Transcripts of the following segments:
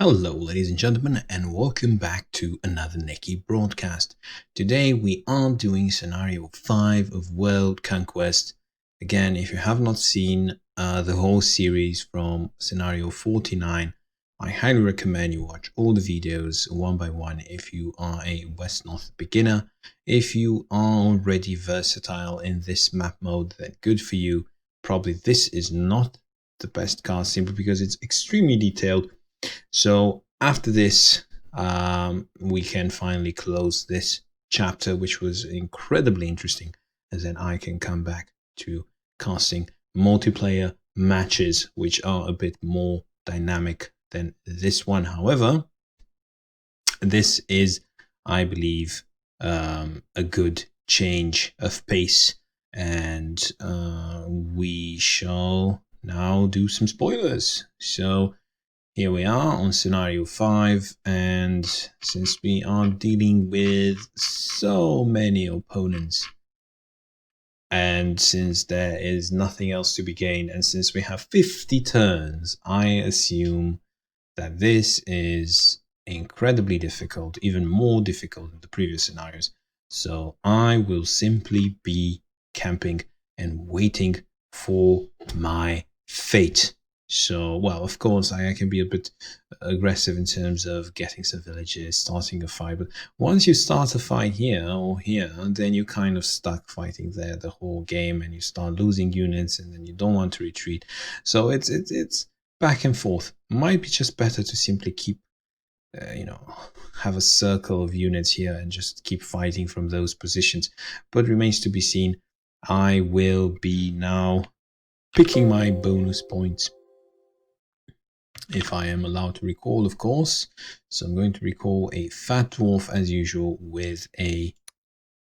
Hello, ladies and gentlemen, and welcome back to another Neki broadcast. Today we are doing scenario 5 of World Conquest. Again, if you have not seen the whole series from scenario 49, I highly recommend you watch all the videos one by one if you are a Wesnoth beginner. If you are already versatile in this map mode, then good for you. Probably this is not the best card simply because it's extremely detailed. So after this, we can finally close this chapter, which was incredibly interesting, as then I can come back to casting multiplayer matches, which are a bit more dynamic than this one. However, this is, I believe, a good change of pace, and we shall now do some spoilers. So here we are on scenario 5, and since we are dealing with so many opponents, and since there is nothing else to be gained, and since we have 50 turns, I assume that this is incredibly difficult, even more difficult than the previous scenarios. So I will simply be camping and waiting for my fate. So, well, of course, I can be a bit aggressive in terms of getting some villages, starting a fight. But once you start a fight here or here, then you're kind of stuck fighting there the whole game, and you start losing units, and then you don't want to retreat. So it's back and forth. Might be just better to simply keep, have a circle of units here and just keep fighting from those positions. But remains to be seen. I will be now picking my bonus points, if I am allowed to recall, of course. So I'm going to recall a fat dwarf as usual with a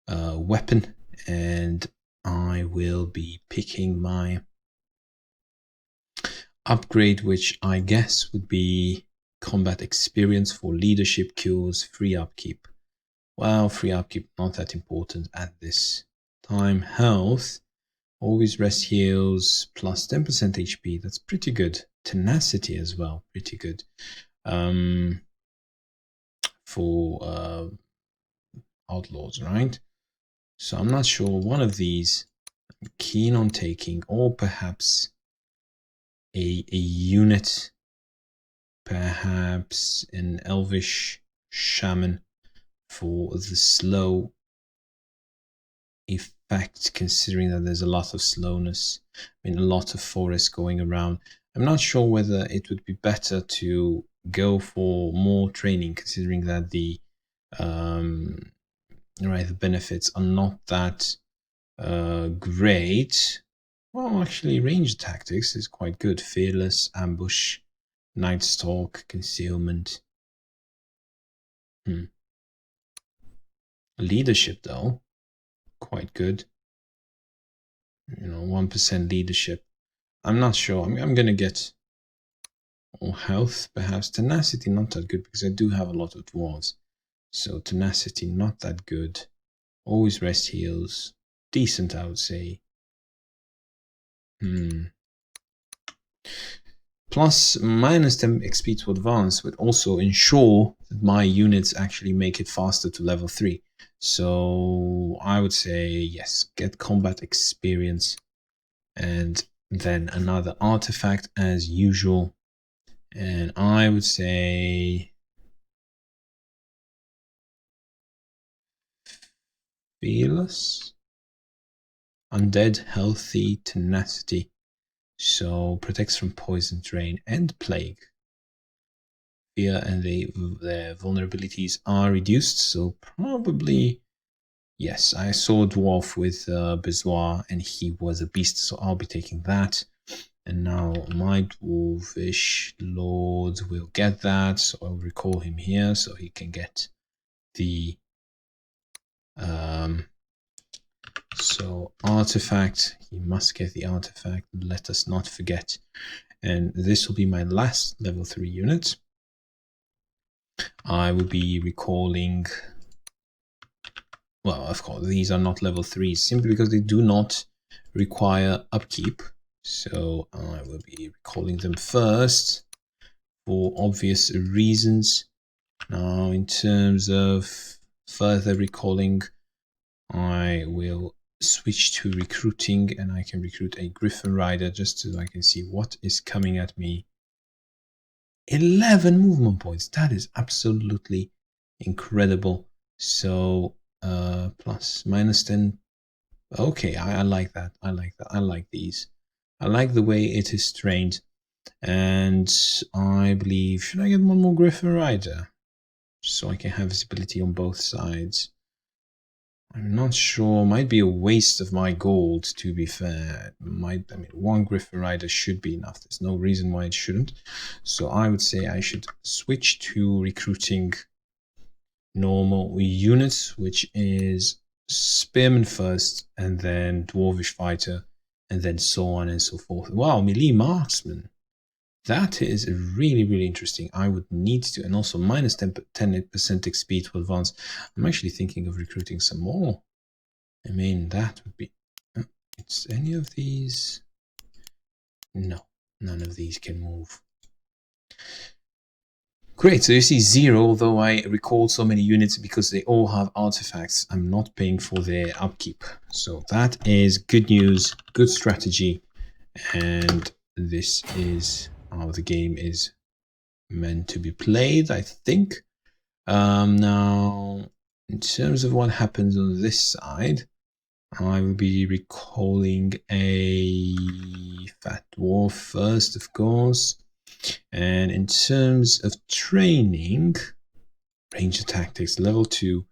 weapon, and I will be picking my upgrade, which I guess would be combat experience for leadership cures, free upkeep. Well, free upkeep not that important at this time. Health, always rest heals, plus 10% HP. That's pretty good. Tenacity as well, pretty good. For outlaws, right? So I'm not sure, one of these I'm keen on taking, or perhaps a unit, perhaps an elvish shaman for the slow effect, considering that there's a lot of slowness, a lot of forest going around. I'm not sure whether it would be better to go for more training, considering that the benefits are not that great. Well, actually, ranged tactics is quite good. Fearless, ambush, night stalk, concealment. Leadership, though, quite good. 1% leadership. I'm not sure. I'm gonna get more health, perhaps. Tenacity, not that good, because I do have a lot of dwarves. So tenacity, not that good. Always rest heals. Decent, I would say. Plus minus 10 XP to advance would also ensure that my units actually make it faster to level 3. So I would say yes, get combat experience, and then another artifact as usual. And I would say fearless, undead, healthy, tenacity. So protects from poison, drain, and plague. Fear and their vulnerabilities are reduced. So probably yes. I saw a dwarf with Bezoar, and he was a beast. So I'll be taking that. And now my dwarvish lord will get that, so I'll recall him here so he can get the so artifact. He must get the artifact, let us not forget. And this will be my last level 3 unit. I will be recalling, well, of course these are not level 3s simply because they do not require upkeep. So I will be recalling them first for obvious reasons. Now, in terms of further recalling, I will switch to recruiting, and I can recruit a Griffin Rider just so I can see what is coming at me. 11 movement points. That is absolutely incredible. So plus minus 10. Okay, I like that. I like that. I like these. I like the way it is trained. And I believe, should I get one more Griffin Rider? So I can have visibility on both sides. I'm not sure. Might be a waste of my gold, to be fair. One Griffin Rider should be enough. There's no reason why it shouldn't. So I would say I should switch to recruiting normal units, which is Spearman first, and then Dwarvish Fighter, and then so on and so forth. Wow, melee marksman. That is really, really interesting. I would need to, and also minus 10% XP to advance. I'm actually thinking of recruiting some more. I mean, that would be... It's any of these? No, none of these can move. Great, so you see 0, although I recalled so many units because they all have artifacts. I'm not paying for their upkeep. So that is good news, good strategy, and this is how the game is meant to be played, I think. Now, in terms of what happens on this side, I will be recalling a Fat Dwarf first, of course. And in terms of training, Ranger Tactics level 2,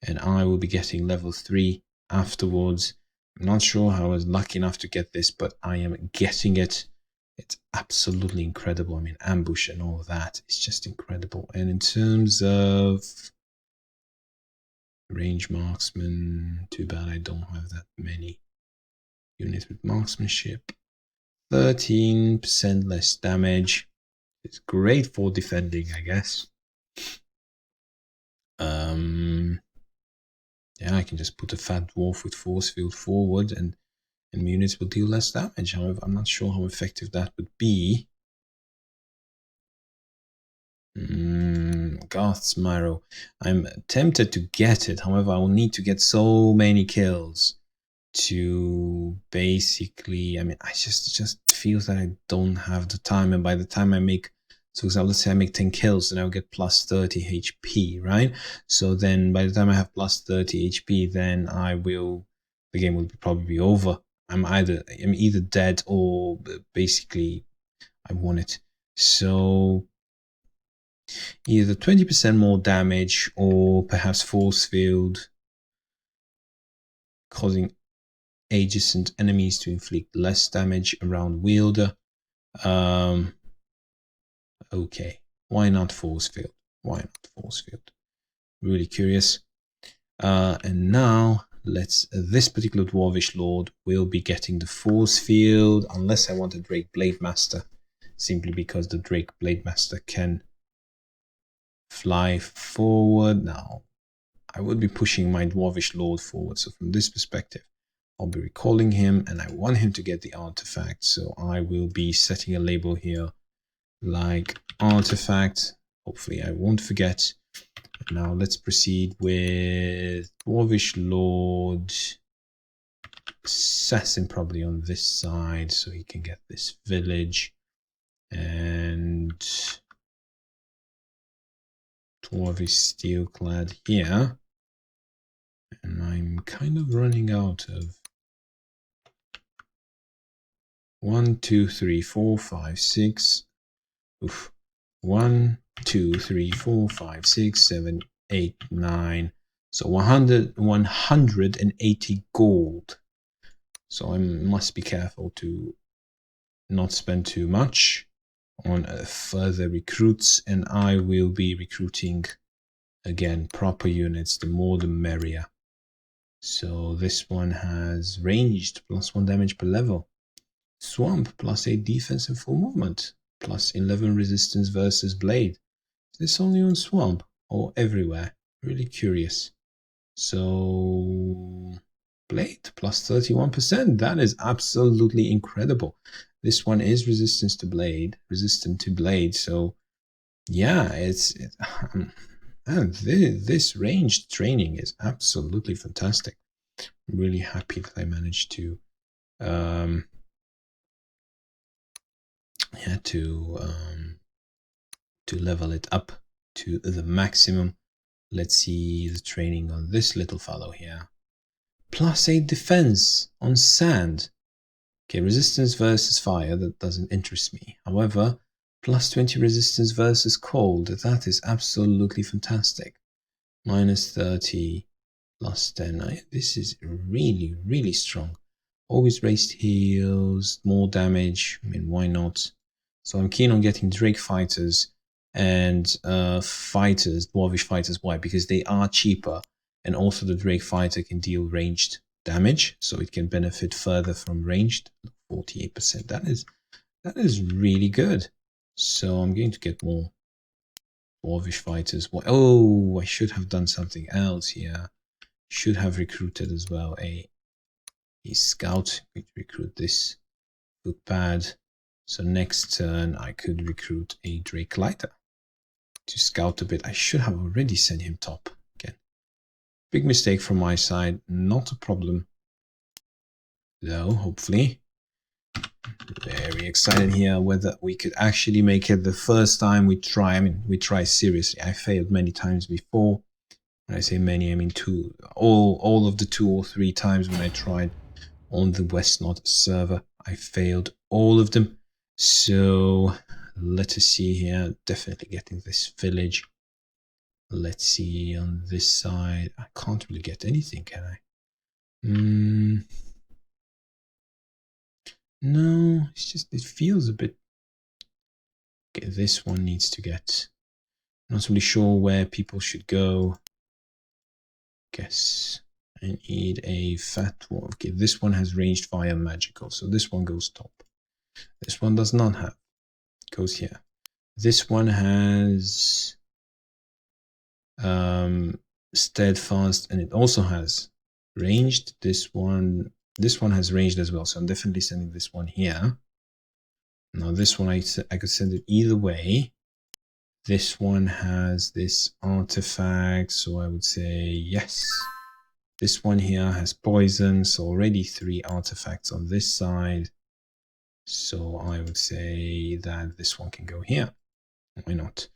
and I will be getting level 3 afterwards. I'm not sure how I was lucky enough to get this, but I am getting it. It's absolutely incredible. I mean, ambush and all of that is just incredible. And in terms of range marksman, too bad I don't have that many units with marksmanship. 13% less damage. It's great for defending, I guess. Yeah, I can just put a fat dwarf with force field forward and units will deal less damage. However, I'm not sure how effective that would be. Garth's Marrow. I'm tempted to get it. However, I will need to get so many kills to basically, I mean, I just feels that I don't have the time, and by the time I make, so let's say I make 10 kills, then I'll get plus 30 HP, right? So then by the time I have plus 30 HP, then the game will probably be over. I'm either dead or basically I won it. So either 20% more damage or perhaps force field, causing adjacent enemies to inflict less damage around wielder. Okay, why not force field? Why not force field? Really curious. And now this particular Dwarvish Lord will be getting the force field, unless I want a Drake Blade Master, simply because the Drake Blade Master can fly forward. Now, I would be pushing my Dwarvish Lord forward, so from this perspective, I'll be recalling him, and I want him to get the artifact, so I will be setting a label here like artifact. Hopefully I won't forget. Now let's proceed with Dwarvish Lord Assassin, probably on this side, so he can get this village, and Dwarvish Steelclad here. And I'm kind of running out of 1, 2, 3, 4, 5, 6. Oof. 1, 2, 3, 4, 5, 6, 7, 8, 9. So 180 gold. So I must be careful to not spend too much on further recruits, and I will be recruiting again proper units. The more the merrier. So this one has ranged +1 damage per level. Swamp +8 defense and full movement. +11 resistance versus blade. Is this only on swamp or everywhere? Really curious. So blade +31%. That is absolutely incredible. This one is resistant to blade. So yeah, and this ranged training is absolutely fantastic. I'm really happy that I managed to um, yeah, to level it up to the maximum. Let's see the training on this little fellow here. +8 defense on sand. Okay, resistance versus fire, that doesn't interest me. However, +20 resistance versus cold, that is absolutely fantastic. -30, +10. This is really, really strong. Always raised heals, more damage. I mean, why not? So I'm keen on getting Drake fighters and fighters, dwarvish fighters. Why? Because they are cheaper, and also the Drake fighter can deal ranged damage, so it can benefit further from ranged. 48%. That is really good. So I'm going to get more dwarvish fighters. Oh, I should have done something else here. Should have recruited as well a scout. I'm going to recruit this footpad. So next turn I could recruit a Drake Lighter to scout a bit. I should have already sent him top again. Big mistake from my side, not a problem though, hopefully. Very excited here whether we could actually make it the first time we try. I mean, we try seriously. I failed many times before. When I say many, I mean two. All of the 2 or 3 times when I tried on the Wesnoth server, I failed all of them. So let us see here. Definitely getting this village. Let's see on this side. I can't really get anything, can I? No, it's just, it feels a bit. Okay, this one needs to get. I'm not really sure where people should go. Guess I need a fat one. Okay, this one has ranged fire magical, so this one goes top. This one does not have. Goes here. This one has steadfast, and it also has ranged. This one has ranged as well, so I'm definitely sending this one here. Now this one I could send it either way. This one has this artifact, so I would say yes. This one here has poison, so already 3 artifacts on this side. So I would say that this one can go here. Why not?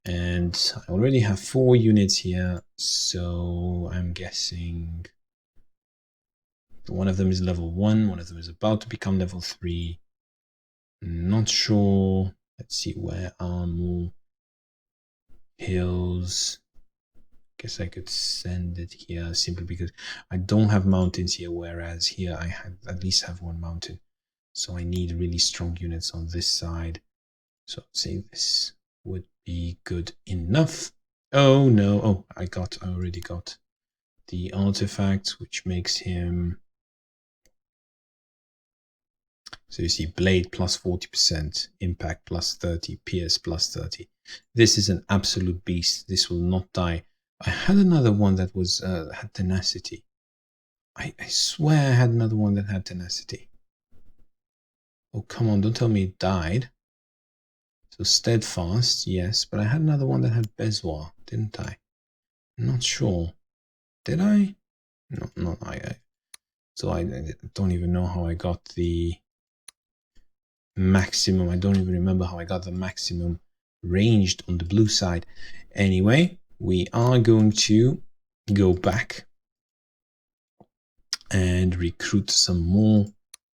And I already have 4 units here, so I'm guessing one of them is level 1, one of them is about to become level 3. Not sure. Let's see, where are more hills? Guess I could send it here simply because I don't have mountains here, whereas here I at least have 1 mountain. So I need really strong units on this side. So I'd say this would be good enough. Oh no, oh, I already got the artifact, which makes him. So you see blade plus 40%, impact plus 30, pierce plus 30. This is an absolute beast. This will not die. I had another one that was had tenacity. I swear I had another one that had tenacity. Oh, come on, don't tell me it died. So steadfast, yes, but I had another one that had bezoar, didn't I? I'm not sure. Did I? No, I. So I don't even know how I got the maximum. I don't even remember how I got the maximum ranged on the blue side. Anyway, we are going to go back and recruit some more.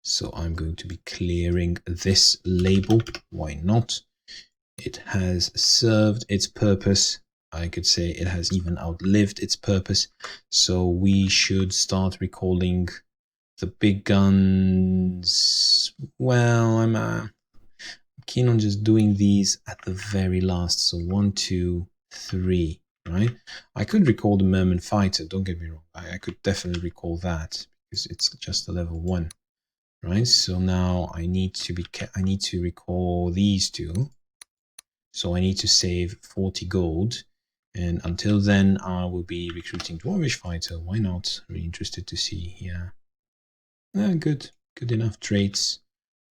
So I'm going to be clearing this label. Why not? It has served its purpose. I could say it has even outlived its purpose. So we should start recalling the big guns. Well, I'm keen on just doing these at the very last. So 1, 2, 3, right? I could recall the Merman Fighter, don't get me wrong. I could definitely recall that because it's just a level 1, right? So now I need to recall these 2. So I need to save 40 gold. And until then, I will be recruiting Dwarvish Fighter. Why not? Really interested to see here. Good enough traits.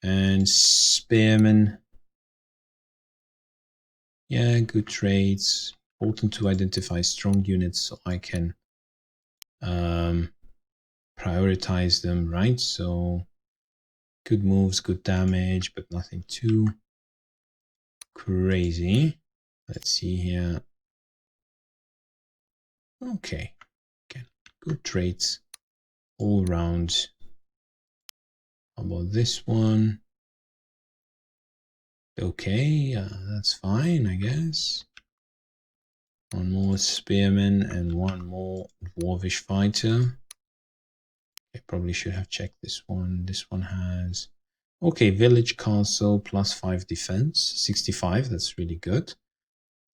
And Spearman. Yeah, good traits. Important to identify strong units so I can prioritize them, right? So good moves, good damage, but nothing too crazy. Let's see here. Okay, again, good traits all around. How about this one? Okay, that's fine, I guess. One more spearman and one more dwarvish fighter. I probably should have checked this one. This one has, okay, village castle plus 5 defense, 65. That's really good.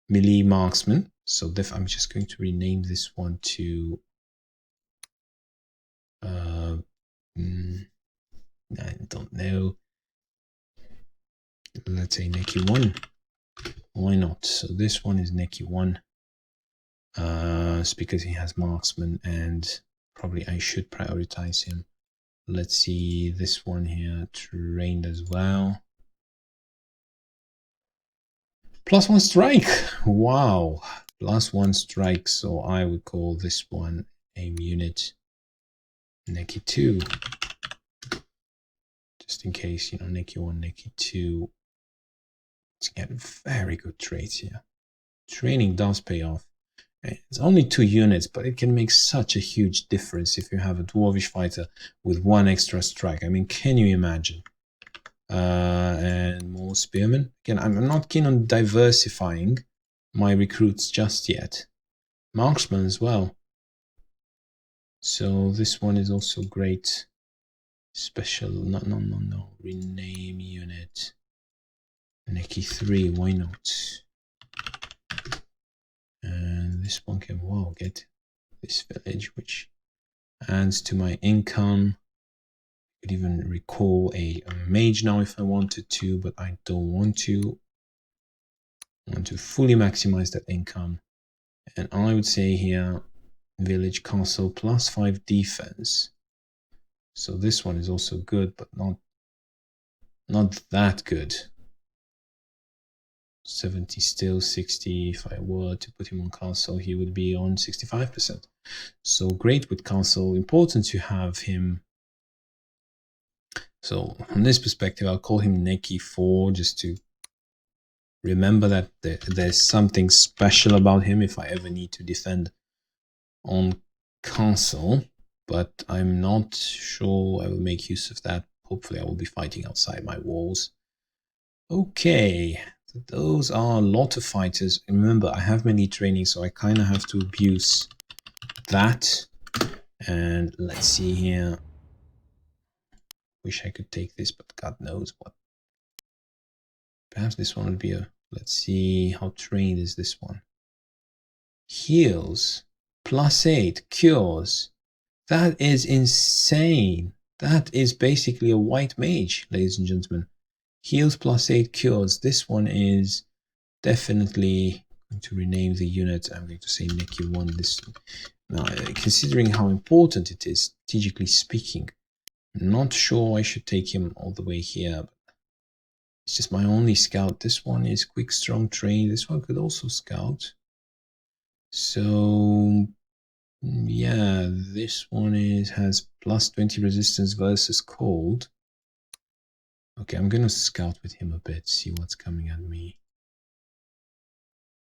Melee marksman. So I'm just going to rename this one to I don't know. Let's say Neki 1. Why not? So this one is Neki 1. It's because he has marksman and probably I should prioritize him. Let's see this one here, trained as well. +1 strike. Wow. +1 strike. So I would call this one aim unit Neki 2. Just in case, Neki 1, Neki 2. Let's get very good traits here. Training does pay off. It's only 2 units, but it can make such a huge difference if you have a dwarvish fighter with 1 extra strike. I mean, can you imagine? And more spearmen. Again, I'm not keen on diversifying my recruits just yet. Marksman as well. So this one is also great. Special, no. Rename unit. Neki 3, why not? And this one can, wow, get this village, which adds to my income. I could even recall a mage now if I wanted to, but I don't want to. I want to fully maximize that income. And I would say here, village castle plus 5 defense. So this one is also good, but not that good. 70 still, 60. If I were to put him on castle, he would be on 65%. So great with castle. Important to have him. So from this perspective, I'll call him Neki 4 just to remember that there's something special about him if I ever need to defend on castle. But I'm not sure I will make use of that. Hopefully I will be fighting outside my walls. Okay, so those are a lot of fighters. Remember, I have melee training, so I kind of have to abuse that. And let's see here. Wish I could take this, but God knows what. Perhaps this one would be a... Let's see, how trained is this one? Heals, +8, cures. That is insane. That is basically a white mage, ladies and gentlemen. Heals +8, cures. This one is definitely going to rename the unit. I'm going to say Neki 1. This now, considering how important it is, strategically speaking, I'm not sure I should take him all the way here. But it's just my only scout. This one is quick, strong, trained. This one could also scout. So yeah, this one has +20 resistance versus cold. Okay, I'm gonna scout with him a bit, see what's coming at me.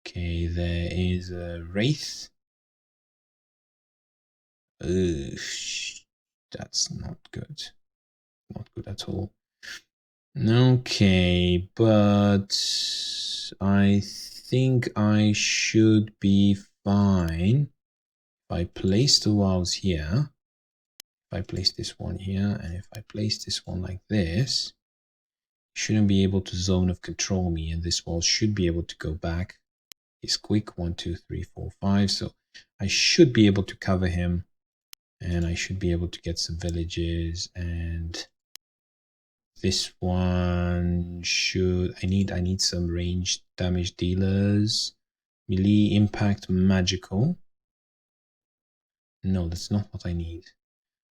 Okay, there is a wraith. Ugh, that's not good. Not good at all. Okay, but I think I should be fine. If I place the walls here, if I place this one here, and if I place this one like this, shouldn't be able to zone of control me, and this wall should be able to go back. He's quick, 1, 2, 3, 4, 5, so I should be able to cover him, and I should be able to get some villages, and this one should... I need some ranged damage dealers. Melee, impact, magical. No, that's not what I need.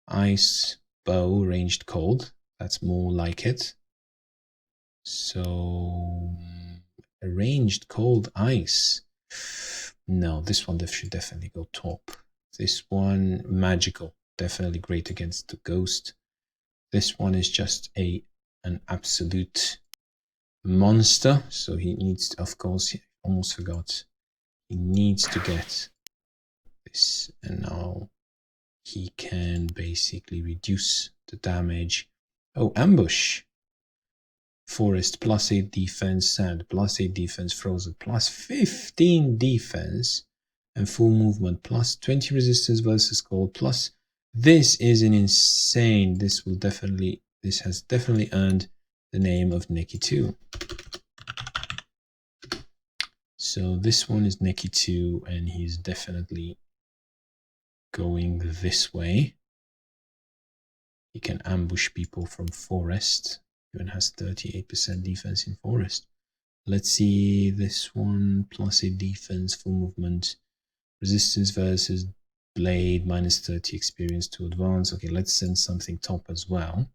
Ice, bow, ranged cold. That's more like it. So Arranged cold ice. No, this one should definitely go top. This one, magical. Definitely great against the ghost. This one is just an absolute monster. So he needs to, of course, he almost forgot. He needs to get this. And now he can basically reduce the damage. Oh, ambush. Forest, +8 defense, sand, +8 defense, frozen, +15 defense, and full movement, +20 resistance versus cold, plus this is an insane, this has definitely earned the name of Neki 2. So this one is Neki 2, and he's definitely going this way. He can ambush people from forest. Even has 38% defense in forest. Let's see this one, +8 defense, full movement, resistance versus blade, -30 experience to advance. Okay, let's send something top as well.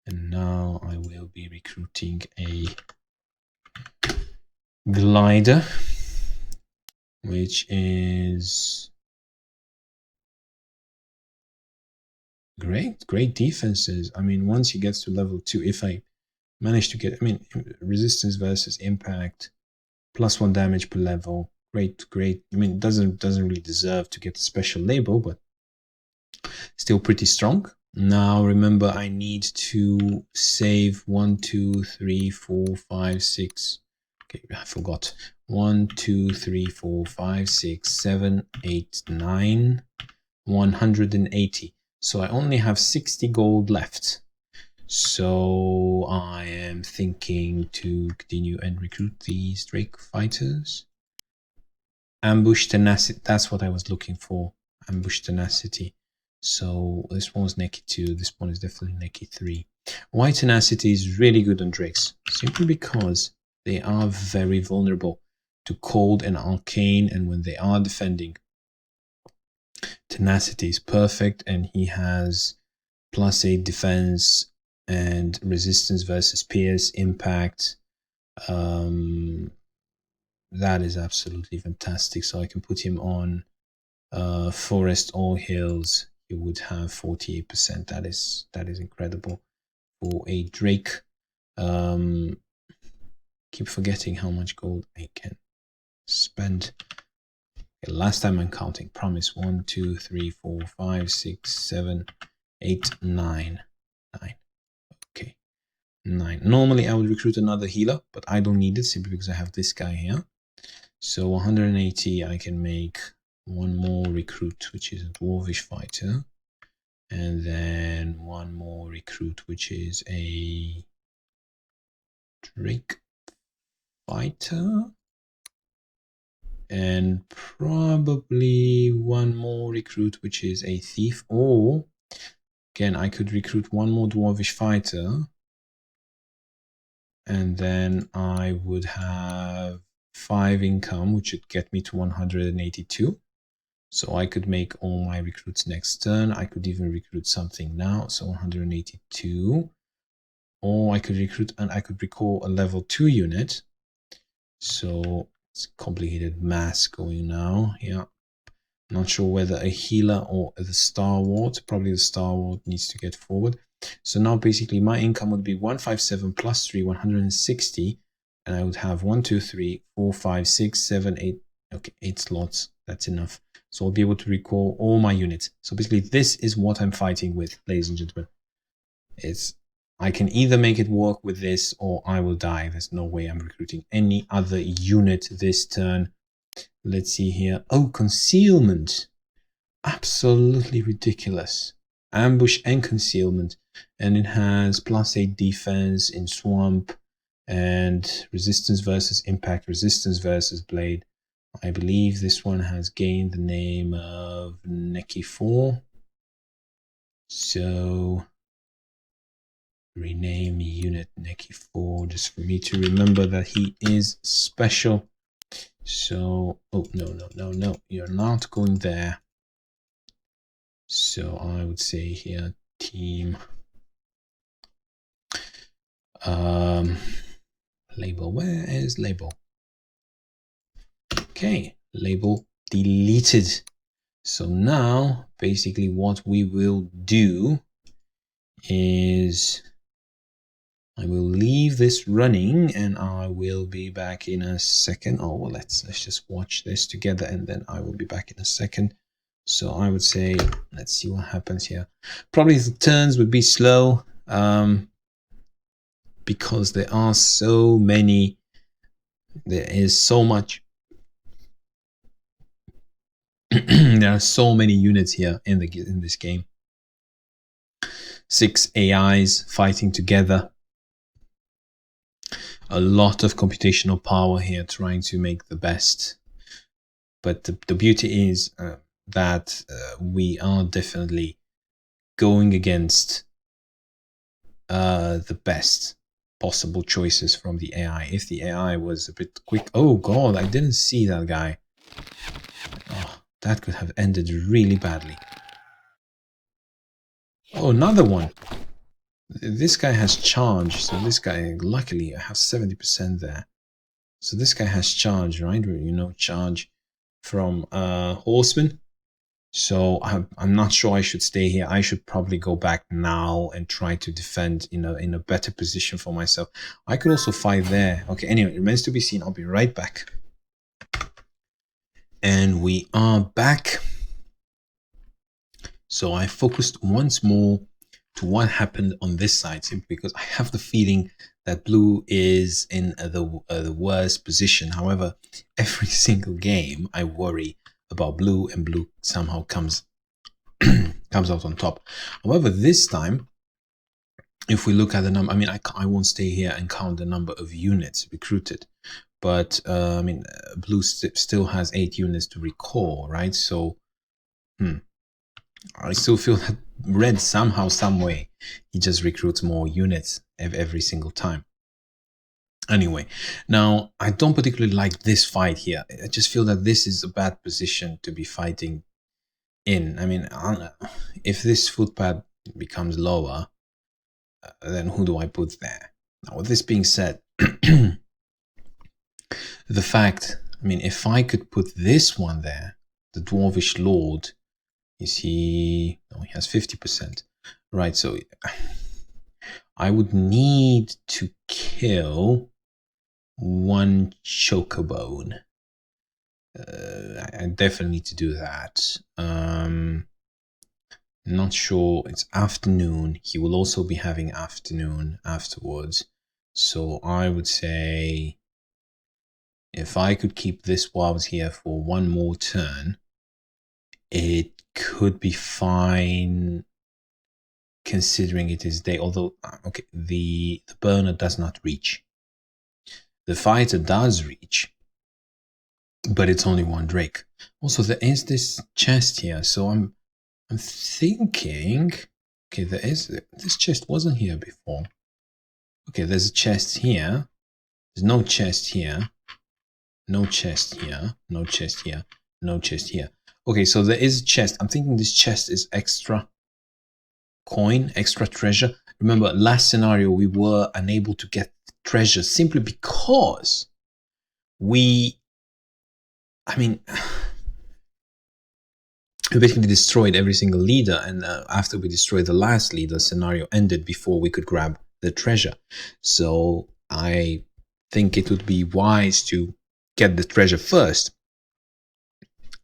And now I will be recruiting a glider, which is great defenses. I mean, once he gets to level 2, if I manage to get, I mean, resistance versus impact, +1 damage per level. Great. I mean, it doesn't really deserve to get a special label, but still pretty strong. Now remember, I need to save 1, 2, 3, 4, 5, 6. Okay, I forgot. 1, 2, 3, 4, 5, 6, 7, 8, 9, 180. So I only have 60 gold left. So I am thinking to continue and recruit these Drake fighters. Ambush tenacity, that's what I was looking for. Ambush tenacity. So this one was Neki 2, this one is definitely Neki 3. Why tenacity is really good on Drakes? Simply because they are very vulnerable to cold and arcane, and when they are defending, tenacity is perfect, and he has +8 defense and resistance versus pierce, impact. That is absolutely fantastic. So I can put him on forest or hills. He would have 48%. That is incredible for a Drake. Keep forgetting how much gold I can spend. Okay, last time I'm counting. Promise. 1, 2, 3, 4, 5, 6, 7, 8, 9. 9. Okay. 9. Normally I would recruit another healer, but I don't need it simply because I have this guy here. So 180, I can make one more recruit, which is a dwarvish fighter, and then one more recruit, which is a Drake fighter, and probably one more recruit, which is a thief. Or again, I could recruit one more dwarvish fighter, and then I would have 5 income, which would get me to 182. So I could make all my recruits next turn. I could even recruit something now. So 182. Or I could recruit, and I could recall a level 2 unit. So it's complicated math going now. Yeah. Not sure whether a healer or the Star Ward. Probably the Star Ward needs to get forward. So now basically my income would be 157 plus 3, 160. And I would have 1, 2, 3, 4, 5, 6, 7, 8. Okay, 8 slots. That's enough. So I'll be able to recall all my units. So basically this is what I'm fighting with, ladies and gentlemen. I can either make it work with this or I will die. There's no way I'm recruiting any other unit this turn. Let's see here. Oh, concealment. Absolutely ridiculous. Ambush and concealment. And it has +8 defense in swamp and resistance versus impact, resistance versus blade. I believe this one has gained the name of Neki 4. So rename unit Neki 4 just for me to remember that he is special. So, oh, no, you're not going there. So I would say here, team. Label, where is label? Okay, label deleted. So now basically what we will do is I will leave this running and I will be back in a second. Oh, well, let's just watch this together and then I will be back in a second. So I would say, let's see what happens here. Probably the turns would be slow because there are so many, there is so much. There are so many units here in this game. 6 AIs fighting together. A lot of computational power here trying to make the best. But the beauty is that we are definitely going against the best possible choices from the AI. If the AI was a bit quick... Oh god, I didn't see that guy. Oh, that could have ended really badly. Oh, another one. This guy has charge, so this guy, luckily, I have 70% there. So this guy has charge, right? You know, charge from horseman. So I'm not sure I should stay here. I should probably go back now and try to defend in a better position for myself. I could also fight there. Okay, anyway, it remains to be seen. I'll be right back. And we are back. So I focused once more to what happened on this side, simply because I have the feeling that blue is in the worst position. However, every single game I worry about blue, and blue somehow comes out on top. However, this time, if we look at the number, I mean, I won't stay here and count the number of units recruited, but I mean, blue still has 8 units to recall, right? So, I still feel that red somehow, some way, he just recruits more units every single time. Anyway, now I don't particularly like this fight here. I just feel that this is a bad position to be fighting in. I mean, if this footpad becomes lower, then who do I put there? Now, with this being said, the fact, I mean, if I could put this one there, the Dwarvish Lord, is he, no, he has 50%. Right, so I would need to kill one chocobone. I definitely need to do that. Not sure. It's afternoon. He will also be having afternoon afterwards. So I would say if I could keep this Wows here for one more turn, it could be fine considering it is day. Although, okay, the burner does not reach. The fighter does reach, but it's only one Drake. Also, there is this chest here, so I'm thinking, okay, this chest wasn't here before. Okay, there's a chest here. There's no chest here. No chest here. No chest here. No chest here. Okay, so there is a chest. I'm thinking this chest is extra coin, extra treasure. Remember, last scenario, we were unable to get treasure simply because we basically destroyed every single leader, and after we destroyed the last leader, scenario ended before we could grab the treasure. So I think it would be wise to get the treasure first,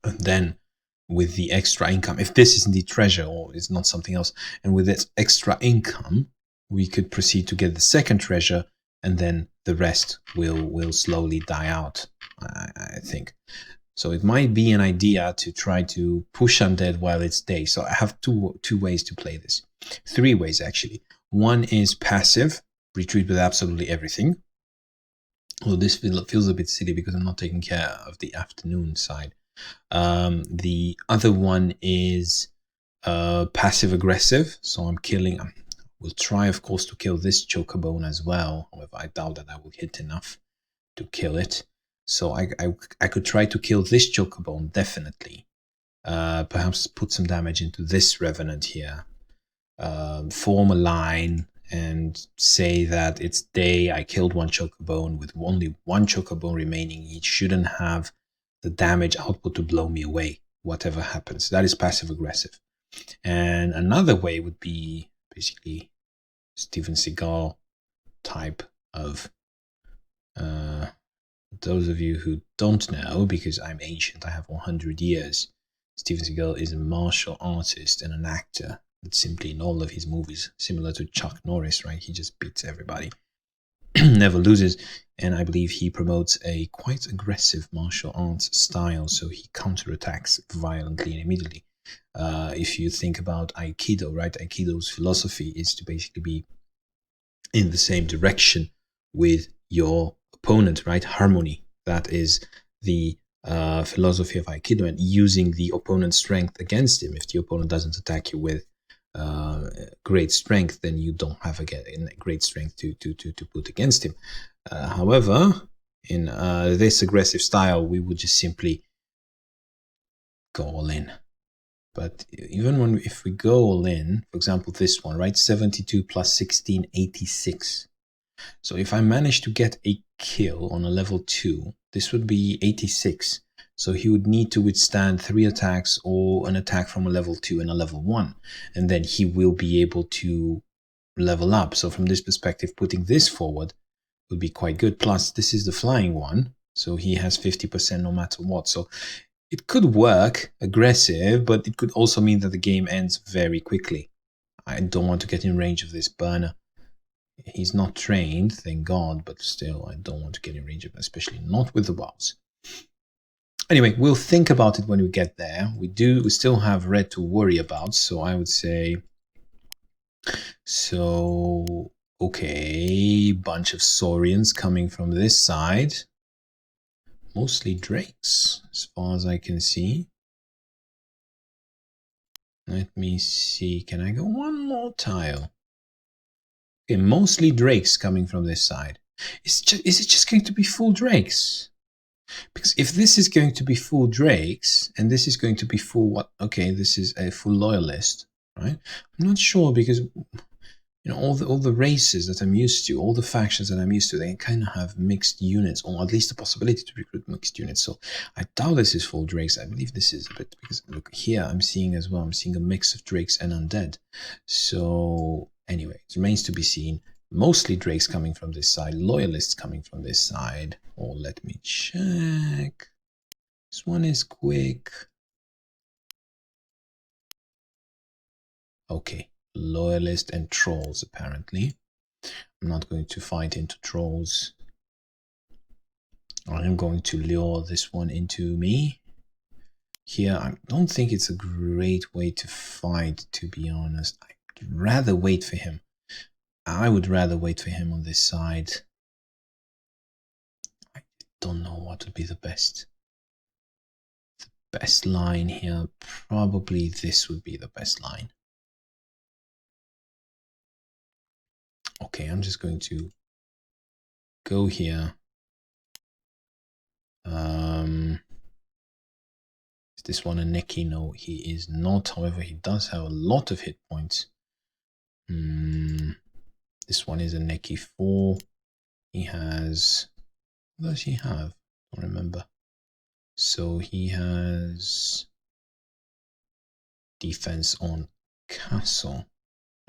and then with the extra income, if this is indeed treasure or it's not something else, and with this extra income, we could proceed to get the second treasure, and then the rest will slowly die out, I think. So it might be an idea to try to push undead while it's day. So I have two ways to play this. 3 ways, actually. One is passive, retreat with absolutely everything. Well, this feels a bit silly because I'm not taking care of the afternoon side. The other one is passive aggressive. So I'm killing... We'll try, of course, to kill this chocobone as well. However, I doubt that I will hit enough to kill it. So I could try to kill this chocobone, definitely. Perhaps put some damage into this revenant here. Form a line, and say that it's day, I killed one chocobone with only one chocobone remaining. He shouldn't have the damage output to blow me away, whatever happens. That is passive aggressive. And another way would be basically Steven Seagal type of those of you who don't know, because I'm ancient, I have 100 years. Steven Seagal is a martial artist and an actor. It's simply in all of his movies, similar to Chuck Norris, right? He just beats everybody, never loses. And I believe he promotes a quite aggressive martial arts style, so he counterattacks violently and immediately. If you think about Aikido, right? Aikido's philosophy is to basically be in the same direction with your opponent, right? Harmony. That is the philosophy of Aikido, and using the opponent's strength against him. If the opponent doesn't attack you with great strength, then you don't have a great strength to put against him. However, in this aggressive style, we would just simply go all in. But even if we go all in, for example, this one, right? 72 plus 16, 86. So if I manage to get a kill on a level 2, this would be 86. So he would need to withstand 3 attacks or an attack from a level 2 and a level 1. And then he will be able to level up. So from this perspective, putting this forward would be quite good. Plus, this is the flying one. So he has 50% no matter what. So it could work aggressive, but it could also mean that the game ends very quickly. I don't want to get in range of this burner. He's not trained, thank God, but still, I don't want to get in range of him, especially not with the wows. Anyway, we'll think about it when we get there. We still have red to worry about, so I would say, so, okay, bunch of Saurians coming from this side. Mostly drakes, as far as I can see. Let me see, can I go one more tile? Okay, mostly drakes coming from this side. Is it just going to be full drakes? Because if this is going to be full drakes, and this is going to be full what? Okay, this is a full loyalist, right? I'm not sure, because all the races that I'm used to, all the factions that I'm used to, they kind of have mixed units, or at least the possibility to recruit mixed units. So I doubt this is full drakes. I believe this is a bit, because look here, I'm seeing as well, I'm seeing a mix of drakes and undead. So anyway, it remains to be seen. Mostly drakes coming from this side, loyalists coming from this side. Or let me check. This one is quick. Okay, loyalist and trolls apparently. I'm not going to fight into trolls. I am going to lure this one into me. Here, I don't think it's a great way to fight, to be honest. I'd rather wait for him. I would rather wait for him on this side. I don't know what would be the best. The best line here, probably this would be the best line. Okay, I'm just going to go here. Is this one a Neki? No, he is not. However, he does have a lot of hit points. This one is a Neki 4. He has... What does he have? I don't remember. So he has... defense on castle.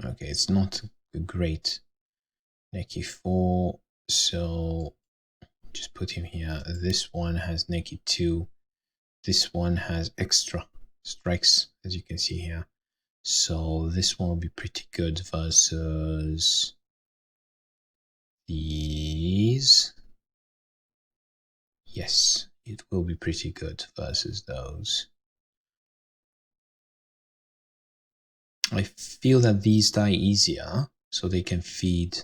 Okay, it's not a great Neki 4. So just put him here. This one has Neki 2. This one has extra strikes, as you can see here. So this one will be pretty good versus these. Yes, it will be pretty good versus those. I feel that these die easier, so they can feed.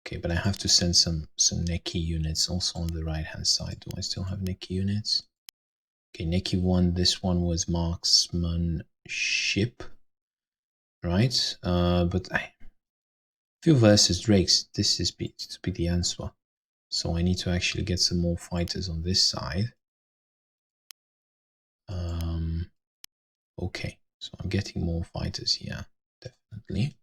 Okay, but I have to send some Neki units also on the right hand side. Do I still have Neki units? Okay, Neki 1, this one was marksmanship, right? But I feel versus drakes, this is to be the answer. So I need to actually get some more fighters on this side. Okay, so I'm getting more fighters here, definitely.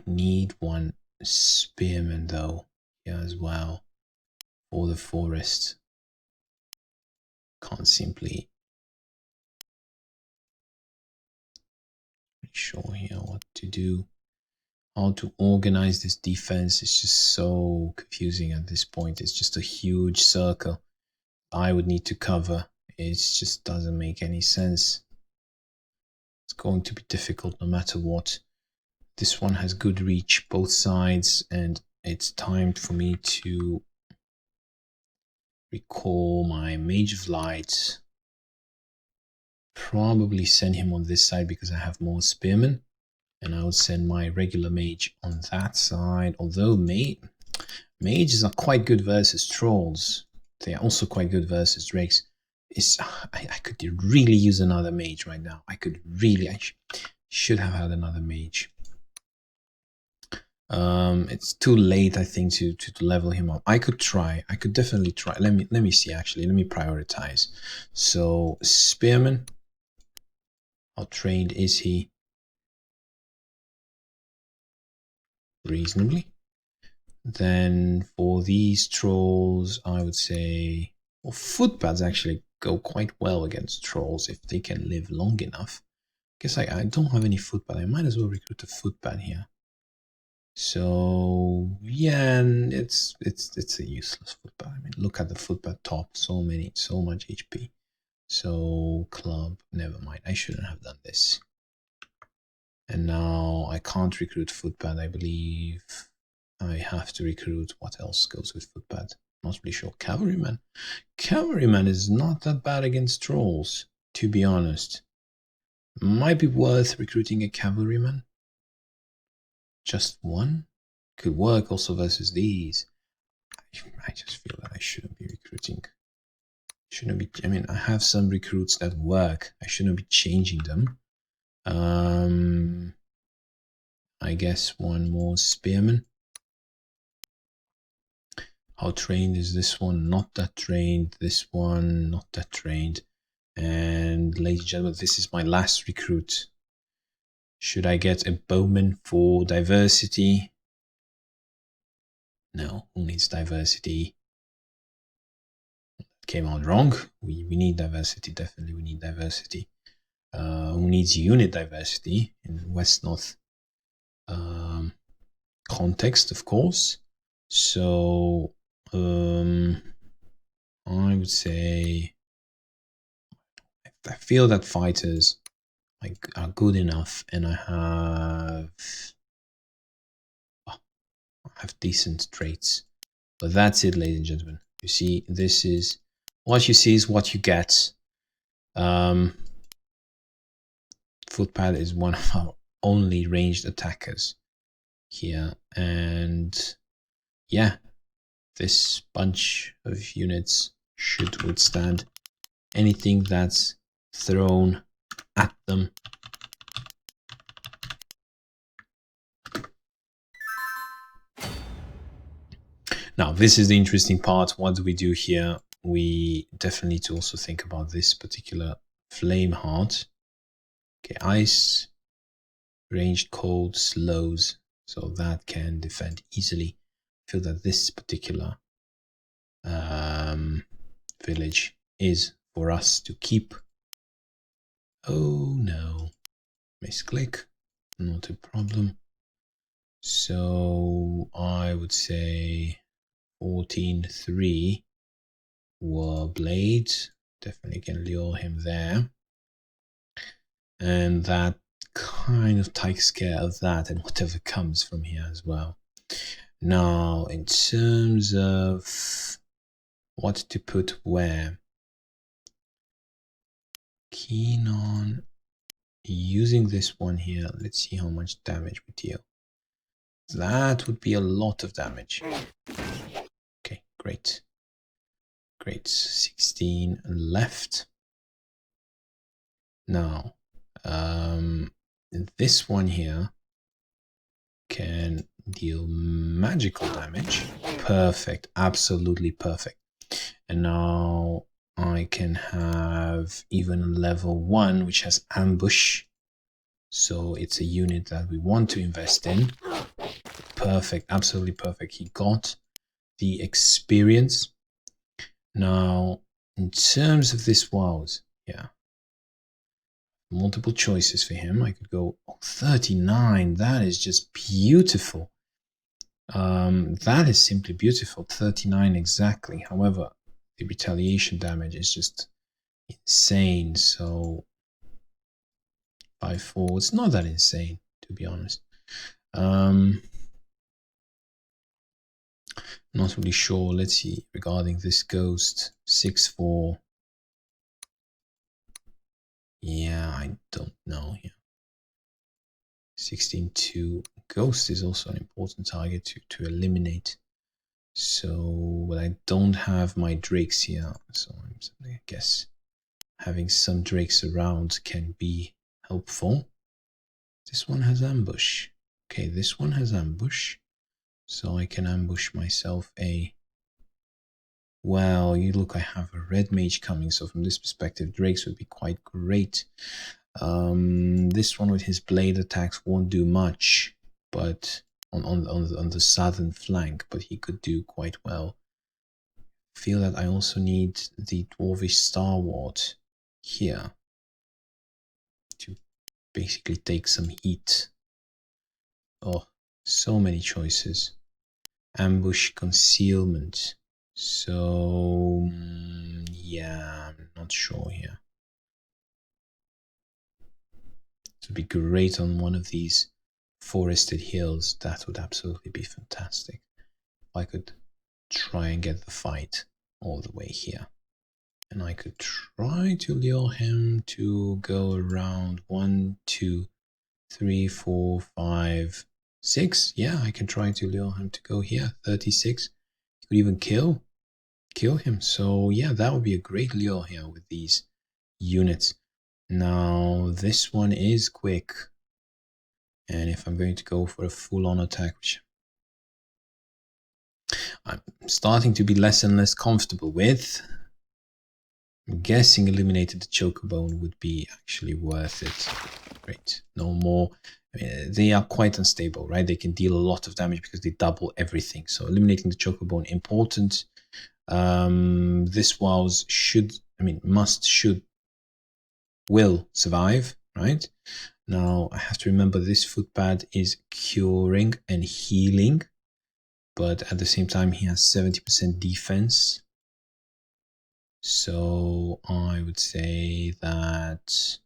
I need one spearman though here as well for the forest. Can't simply be sure here what to do. How to organize this defense is just so confusing at this point. It's just a huge circle I would need to cover. It just doesn't make any sense. It's going to be difficult no matter what. This one has good reach both sides, and it's time for me to recall my Mage of Light. Probably send him on this side because I have more spearmen, and I would send my regular mage on that side. Although mages are quite good versus trolls, they are also quite good versus drakes. I could really use another mage right now. I should have had another mage. It's too late, I think, to level him up. I could definitely try. Let me see, actually. Let me prioritize. So spearman, how trained is he? Reasonably. Then for these trolls, I would say, well, footpads actually go quite well against trolls if they can live long enough. Guess I don't have any footpad. I might as well recruit a footpad here. So yeah, it's a useless footpad. I mean, look at the footpad top. So much HP. So club, never mind. I shouldn't have done this. And now I can't recruit footpad. I believe I have to recruit. What else goes with footpad? Not really sure. Cavalryman. Cavalryman is not that bad against trolls, to be honest. Might be worth recruiting a cavalryman. Just one could work also versus these. I just feel that I shouldn't be recruiting. I mean, I have some recruits that work. I shouldn't be changing them. I guess one more spearman. How trained is this one? Not that trained. This one, not that trained. And ladies and gentlemen, this is my last recruit. Should I get a bowman for diversity? No, who needs diversity? Came out wrong. We need diversity, definitely we need diversity. Who needs unit diversity in Wesnoth context, of course. So I would say I feel that fighters are good enough, and I have decent traits. But that's it, ladies and gentlemen. You see, this is what you see is what you get. Footpad is one of our only ranged attackers here, and yeah, this bunch of units should withstand anything that's thrown at them. Now, this is the interesting part. What do we do here? We definitely need to also think about this particular flame heart. Okay, ice, ranged cold, slows, so that can defend easily. I feel that this particular village is for us to keep. Oh no, misclick, not a problem. So I would say 14-3 war blades, definitely can lure him there. And that kind of takes care of that and whatever comes from here as well. Now, in terms of what to put where, keen on using this one here. Let's see how much damage we deal. That would be a lot of damage. Okay, great. Great, 16 left. Now, this one here can deal magical damage. Perfect, absolutely perfect. And now I can have even level 1, which has ambush. So it's a unit that we want to invest in. perfect, absolutely perfect. He got the experience. Now, in terms of this wows, yeah, multiple choices for him. I could go 39. That is just beautiful. That is simply beautiful. 39 exactly. However, the retaliation damage is just insane. So 5-4. It's not that insane, to be honest. Not really sure. Let's see regarding this ghost. 6-4. Yeah, I don't know here. 16-2. Ghost is also an important target to eliminate. So, but I don't have my drakes here. So I guess having some drakes around can be helpful. This one has ambush. Okay, this one has ambush. So I can ambush myself a... Well, you look, I have a red mage coming. So from this perspective, drakes would be quite great. This one with his blade attacks won't do much, but on the southern flank, but he could do quite well. I feel that I also need the dwarvish stalwart here to basically take some heat. Oh, so many choices. Ambush, concealment. So yeah, I'm not sure here. It would be great on one of these forested hills. That would absolutely be fantastic. If I could try and get the fight all the way here. And I could try to lure him to go around 1, 2, 3, 4, 5, 6. Yeah, I can try to lure him to go here. 36. You could even kill him. So yeah, that would be a great lure here with these units. Now, this one is quick. And if I'm going to go for a full-on attack, which I'm starting to be less and less comfortable with, I'm guessing eliminating the Chocobone would be actually worth it. Great. No more. I mean, they are quite unstable, right? They can deal a lot of damage because they double everything. So eliminating the Chocobone, important. This wows will survive, right? Now, I have to remember this footpad is curing and healing, but at the same time, he has 70% defense. So I would say that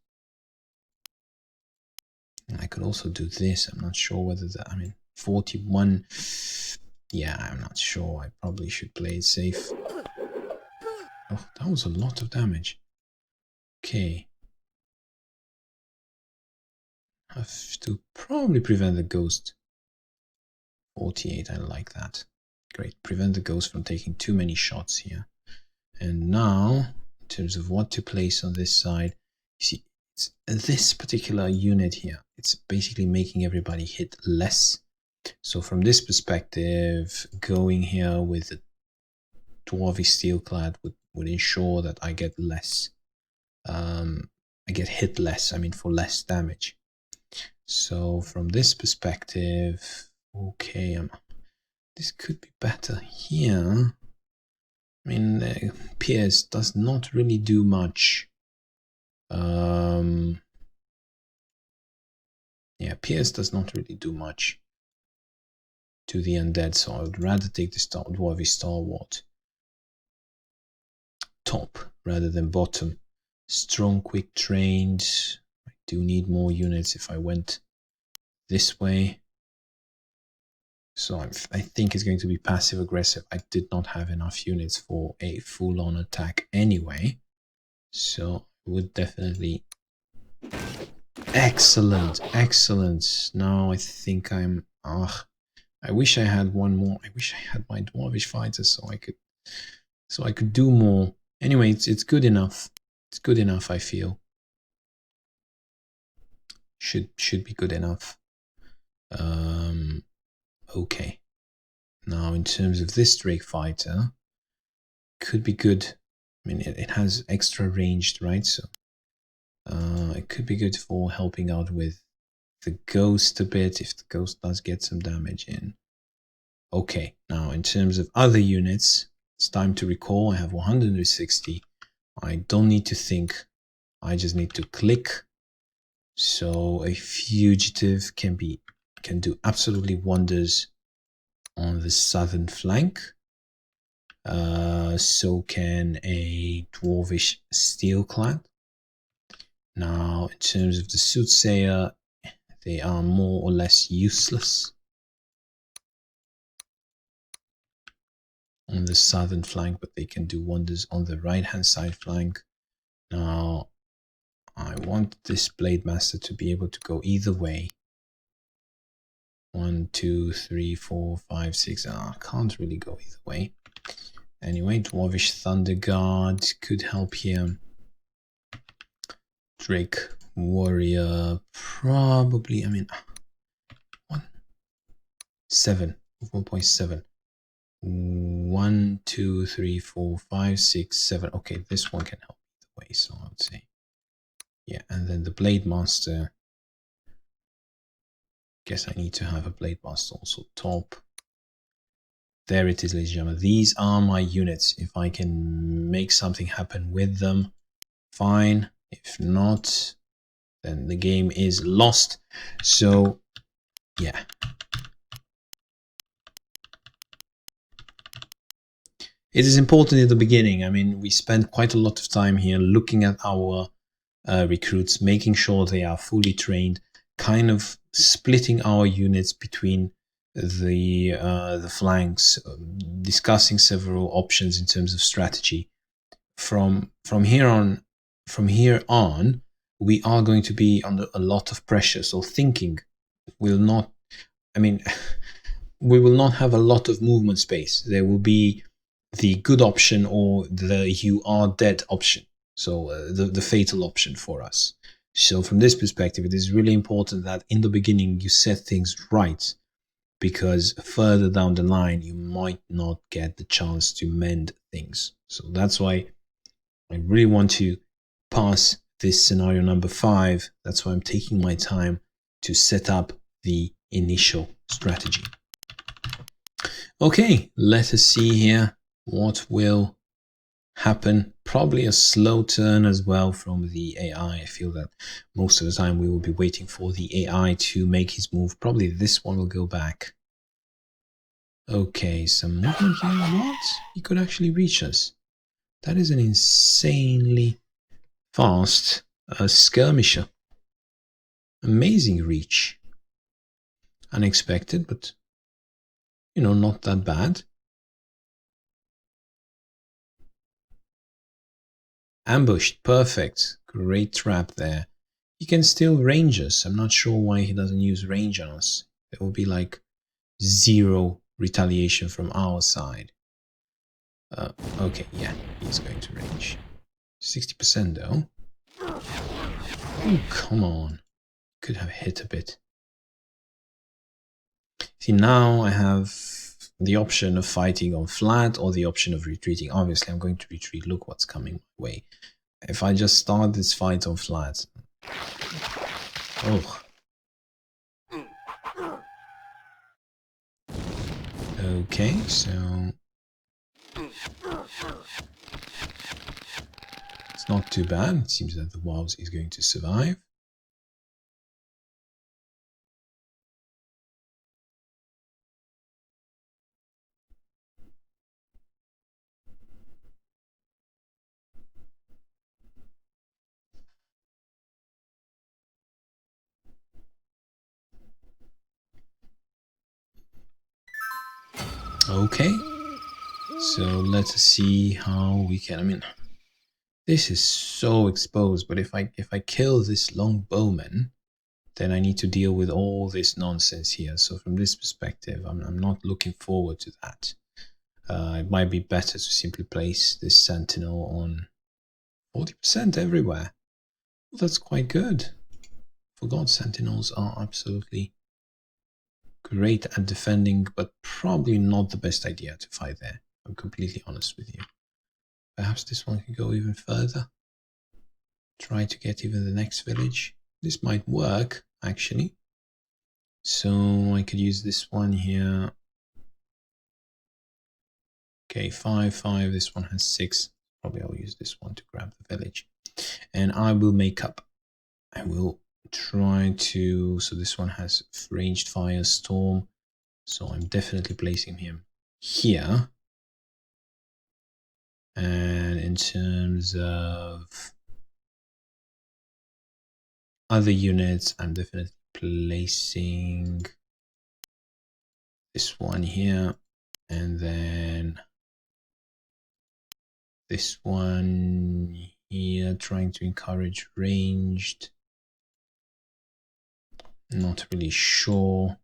I could also do this. I'm not sure whether that, 41. Yeah, I'm not sure. I probably should play it safe. Oh, that was a lot of damage. Okay. I have to probably prevent the ghost. 48, I like that. Great, prevent the ghost from taking too many shots here. And now, in terms of what to place on this side, you see, it's this particular unit here, it's basically making everybody hit less. So from this perspective, going here with the dwarvish steelclad would ensure that I get less. I get hit less, for less damage. So from this perspective, okay, this could be better here. Pierce does not really do much. Yeah, Pierce does not really do much to the undead, so I would rather take the dwarvish stalwart top rather than bottom. Strong, quick trained. I do need more units if I went this way. So I think it's going to be passive aggressive. I did not have enough units for a full-on attack anyway. So I would definitely... Excellent, excellent. Now I think I'm... I wish I had one more. I wish I had my dwarvish fighters so I could do more. Anyway, it's good enough. It's good enough, I feel. Should be good enough. Okay. Now, in terms of this Drake fighter, could be good. It has extra ranged, right? So it could be good for helping out with the ghost a bit, if the ghost does get some damage in. Okay, now in terms of other units, it's time to recall I have 160. I don't need to think. I just need to click. So a fugitive can do absolutely wonders on the southern flank. So can a dwarvish steelclad. Now, in terms of the soothsayer, they are more or less useless on the southern flank, but they can do wonders on the right-hand side flank. Now, I want this blade master to be able to go either way. 1, 2, 3, 4, 5, 6. I can't really go either way. Anyway, Dwarvish Thunder Guard could help here. Drake Warrior, probably, I mean, 7, 1.7. 1, 2, 3, 4, 5, 6, 7. Okay, this one can help either way, so I would say. Yeah, and then the Blade Master. Guess I need to have a Blade Master also top. There it is, ladies and gentlemen. These are my units. If I can make something happen with them, fine. If not, then the game is lost. So, yeah. It is important in the beginning. I mean, we spent quite a lot of time here looking at our recruits, making sure they are fully trained, kind of splitting our units between the flanks, discussing several options in terms of strategy. From here on, we are going to be under a lot of pressure. So thinking will not. I mean, we will not have a lot of movement space. There will be the good option or the you are dead option. So the fatal option for us. So from this perspective, it is really important that in the beginning you set things right, because further down the line you might not get the chance to mend things. So that's why I really want to pass this scenario number 5. That's why I'm taking my time to set up the initial strategy. Okay, let us see here what will happen. Probably a slow turn as well from the AI. I feel that most of the time we will be waiting for the AI to make his move. Probably this one will go back. Okay, some movement here. What? He could actually reach us. That is an insanely fast skirmisher. Amazing reach. Unexpected, but not that bad. Ambushed, perfect. Great trap there. He can still range us. I'm not sure why he doesn't use range on us. There will be like 0 retaliation from our side. Okay, yeah, he's going to range. 60% though. Oh, come on. Could have hit a bit. See, now I have the option of fighting on flat or the option of retreating. Obviously, I'm going to retreat. Look what's coming my way. If I just start this fight on flat. Oh. Okay, so it's not too bad. It seems that the Wows is going to survive. Okay, so let us see how we can. I mean, this is so exposed. But if I kill this long bowman, then I need to deal with all this nonsense here. So from this perspective, I'm not looking forward to that. It might be better to simply place this sentinel on 40% everywhere. Well, that's quite good. Forgot sentinels are absolutely great at defending, but probably not the best idea to fight there. I'm completely honest with you. Perhaps this one can go even further. Try to get even the next village. This might work, actually. So I could use this one here. Okay, 5, 5. This one has 6. Probably I'll use this one to grab the village. And I will make up. I will try to... So this one has ranged fire storm. So I'm definitely placing him here. And in terms of other units, I'm definitely placing this one here. And then this one here, trying to encourage ranged. Not really sure.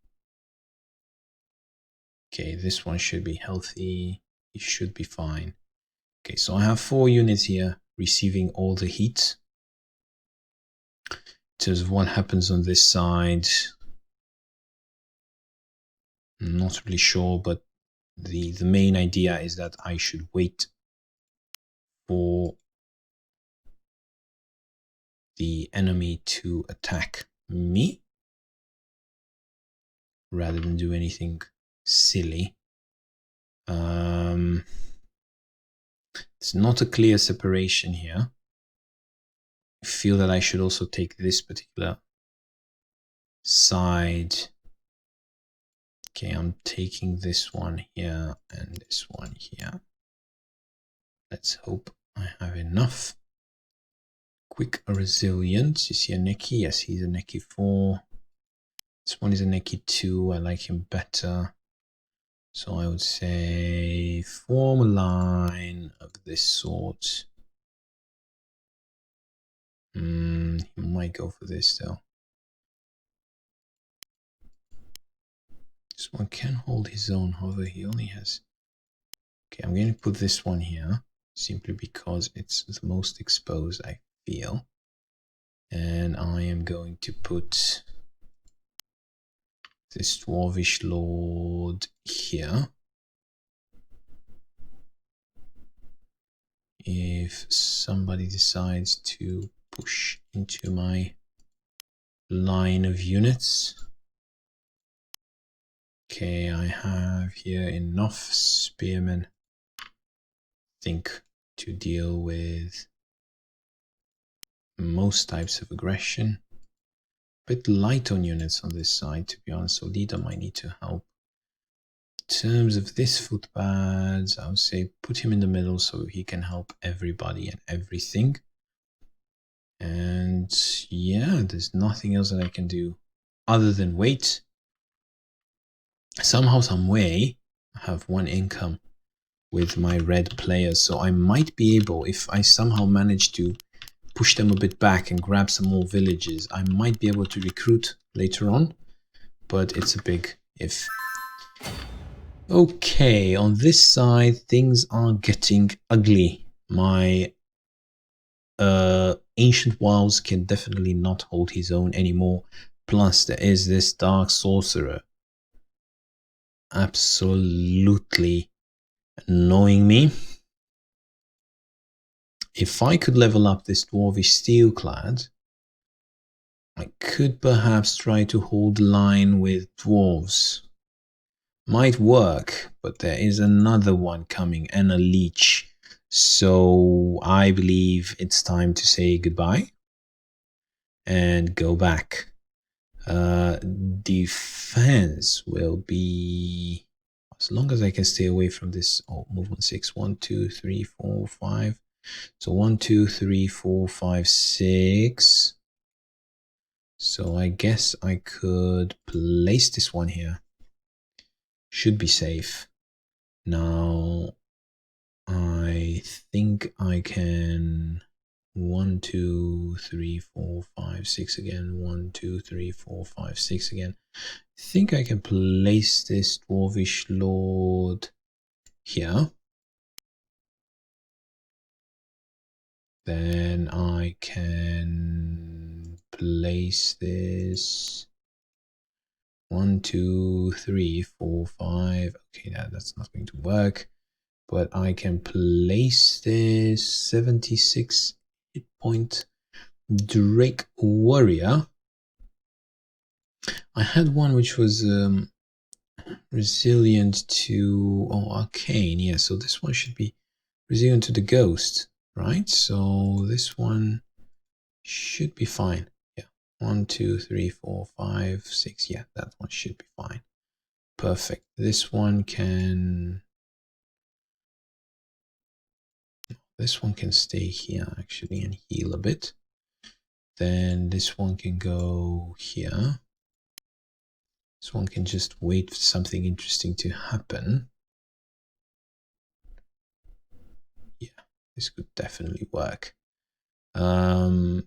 Okay, this one should be healthy. It should be fine. Okay, so I have 4 units here receiving all the heat. In terms of what happens on this side, I'm not really sure, but the main idea is that I should wait for the enemy to attack me rather than do anything silly. It's not a clear separation here. I feel that I should also take this particular side. Okay, I'm taking this one here and this one here. Let's hope I have enough. Quick resilient. You see a Neki? Yes, he's a Neki 4. This one is a Neki 2. I like him better. So I would say form a line of this sort. He might go for this though. This one can hold his own, however he only has... Okay, I'm going to put this one here, simply because it's the most exposed, I feel. And I am going to put this Dwarvish Lord here. If somebody decides to push into my line of units. Okay, I have here enough spearmen, I think, to deal with most types of aggression. A bit light on units on this side, to be honest, so leader might need to help. In terms of this footpads, I would say put him in the middle so he can help everybody and everything. And yeah, there's nothing else that I can do other than wait. Somehow, some way, I have 1 income with my red players, so I might be able, if I somehow manage to push them a bit back and grab some more villages, I might be able to recruit later on, but it's a big if. Okay, on this side, things are getting ugly. My ancient walls can definitely not hold his own anymore. Plus, there is this dark sorcerer. Absolutely annoying me. If I could level up this dwarvish steelclad, I could perhaps try to hold the line with dwarves. Might work, but there is another one coming and a leech. So I believe it's time to say goodbye and go back. Defense will be, as long as I can stay away from this. Oh, movement 6. 1, 2, 3, 4, 5. So 1, 2, 3, 4, 5, 6. So I guess I could place this one here. Should be safe. Now I think I can 1, 2, 3, 4, 5, 6 again. 1, 2, 3, 4, 5, 6 again. I think I can place this dwarvish lord here. Then I can place this 1, 2, 3, 4, 5. Okay, that's not going to work. But I can place this 76 hit point Drake Warrior. I had one which was resilient to arcane. Yeah, so this one should be resilient to the ghost, right? So this one should be fine. Yeah, 1, 2, 3, 4, 5, 6. Yeah, that one should be fine. Perfect. This one can stay here actually and heal a bit. Then this one can go here. This one can just wait for something interesting to happen. Yeah, this could definitely work. I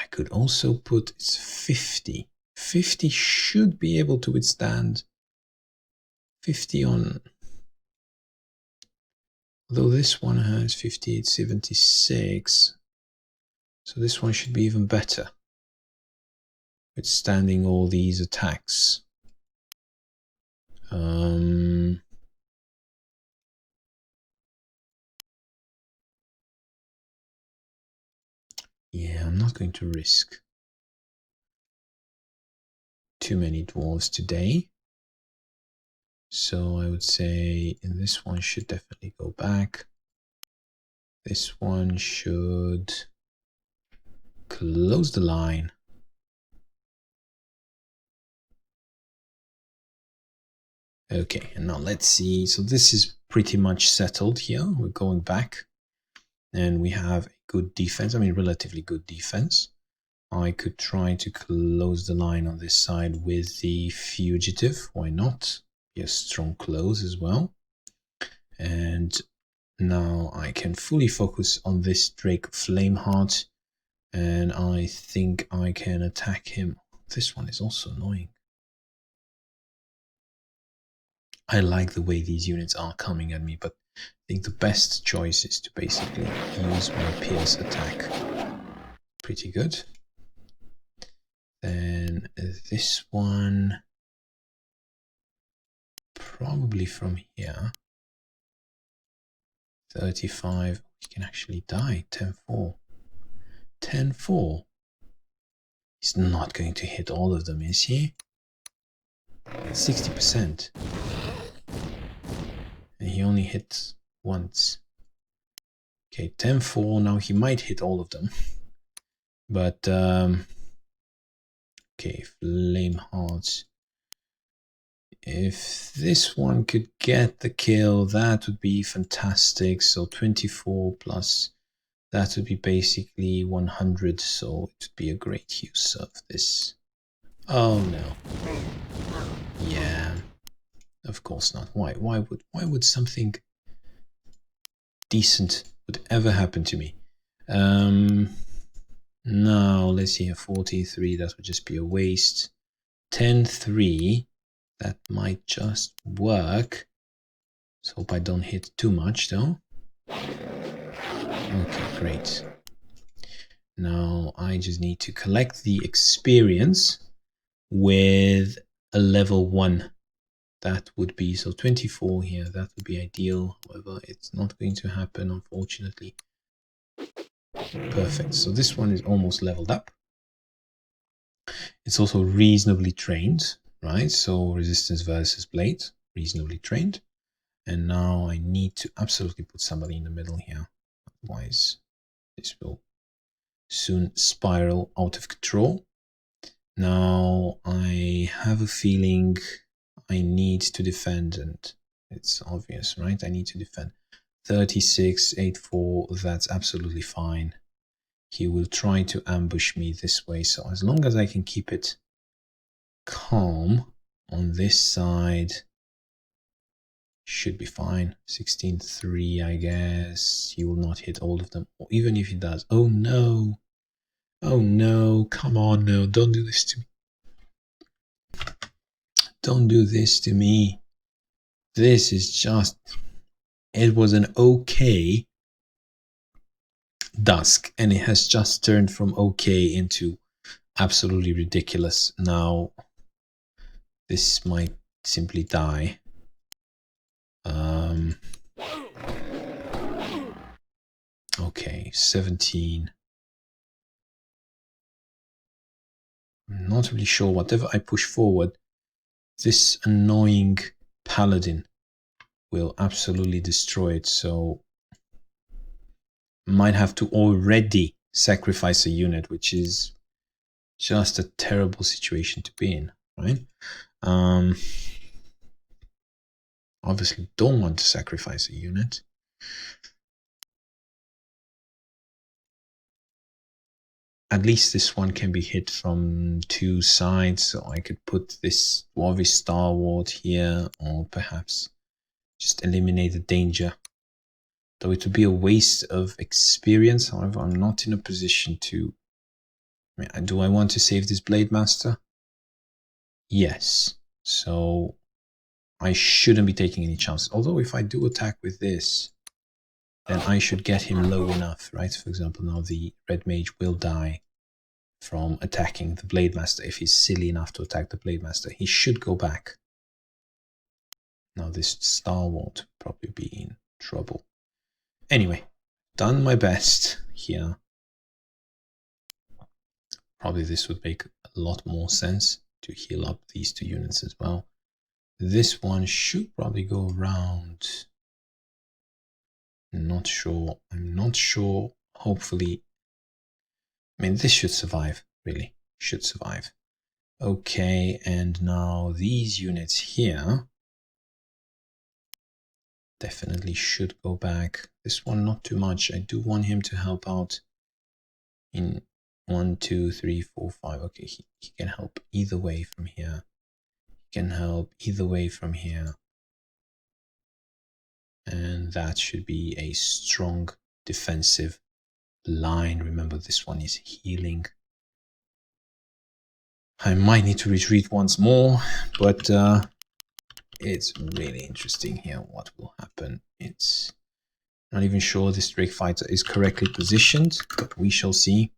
could also put, it's 50. 50 should be able to withstand 50 on, although this one has 58, 76. So this one should be even better, withstanding all these attacks. Yeah, I'm not going to risk too many dwarves today. So I would say this one should definitely go back. This one should close the line. Okay, and now let's see. So this is pretty much settled here. We're going back and we have a good defense. I mean, relatively good defense. I could try to close the line on this side with the fugitive. Why not? Be a strong close as well. And now I can fully focus on this Drake Flameheart, and I think I can attack him. This one is also annoying. I like the way these units are coming at me, but I think the best choice is to basically use my Pierce attack. Pretty good. Then this one, probably from here. 35, he can actually die. 10-4. 10-4. He's not going to hit all of them, is he? 60%. And he only hits once. Okay, 10-4. Now he might hit all of them. But, okay, Flame Hearts. If this one could get the kill, that would be fantastic. So 24 plus, that would be basically 100. So it would be a great use of this. Oh no. Yeah, of course not. Why would something decent would ever happen to me? No, let's see here. 43, that would just be a waste. 10-3. That might just work. So hope I don't hit too much though. Okay, great. Now I just need to collect the experience with a level 1. That would be, so 24 here, that would be ideal. However, it's not going to happen, unfortunately. Perfect. So this one is almost leveled up. It's also reasonably trained. Right, so resistance versus blade, reasonably trained. And now I need to absolutely put somebody in the middle here. Otherwise, this will soon spiral out of control. Now I have a feeling I need to defend, and it's obvious, right? I need to defend. 36, 8-4, that's absolutely fine. He will try to ambush me this way, so as long as I can keep it calm on this side, should be fine. 16-3, I guess. He will not hit all of them, or even if he does. Oh no. Oh no, come on, no, don't do this to me. Don't do this to me. This is just, it was an okay dusk, and it has just turned from okay into absolutely ridiculous. Now, this might simply die. Okay, 17. I'm not really sure. Whatever I push forward, this annoying paladin will absolutely destroy it. So might have to already sacrifice a unit, which is just a terrible situation to be in, right? Obviously don't want to sacrifice a unit. At least this one can be hit from two sides, so I could put this Dwarvish Stalwart here, or perhaps just eliminate the danger. Though it would be a waste of experience. However, I'm not in a position to... do I want to save this Blade Master? Yes. So I shouldn't be taking any chances. Although if I do attack with this, then I should get him low enough, right? For example, now the Red Mage will die from attacking the Blade Master. If he's silly enough to attack the Blade Master, he should go back. Now this Stalwart would probably be in trouble. Anyway, done my best here. Probably this would make a lot more sense to heal up these two units as well. This one should probably go around. I'm not sure. Hopefully, I mean, this should survive, really. Should survive. Okay, and now these units here definitely should go back. This one, not too much. I do want him to help out in 1, 2, 3, 4, 5. Okay, he can help either way from here. He can help either way from here. And that should be a strong defensive line. Remember, this one is healing. I might need to retreat once more, but it's really interesting here what will happen. It's not even sure this Drake Fighter is correctly positioned, but we shall see.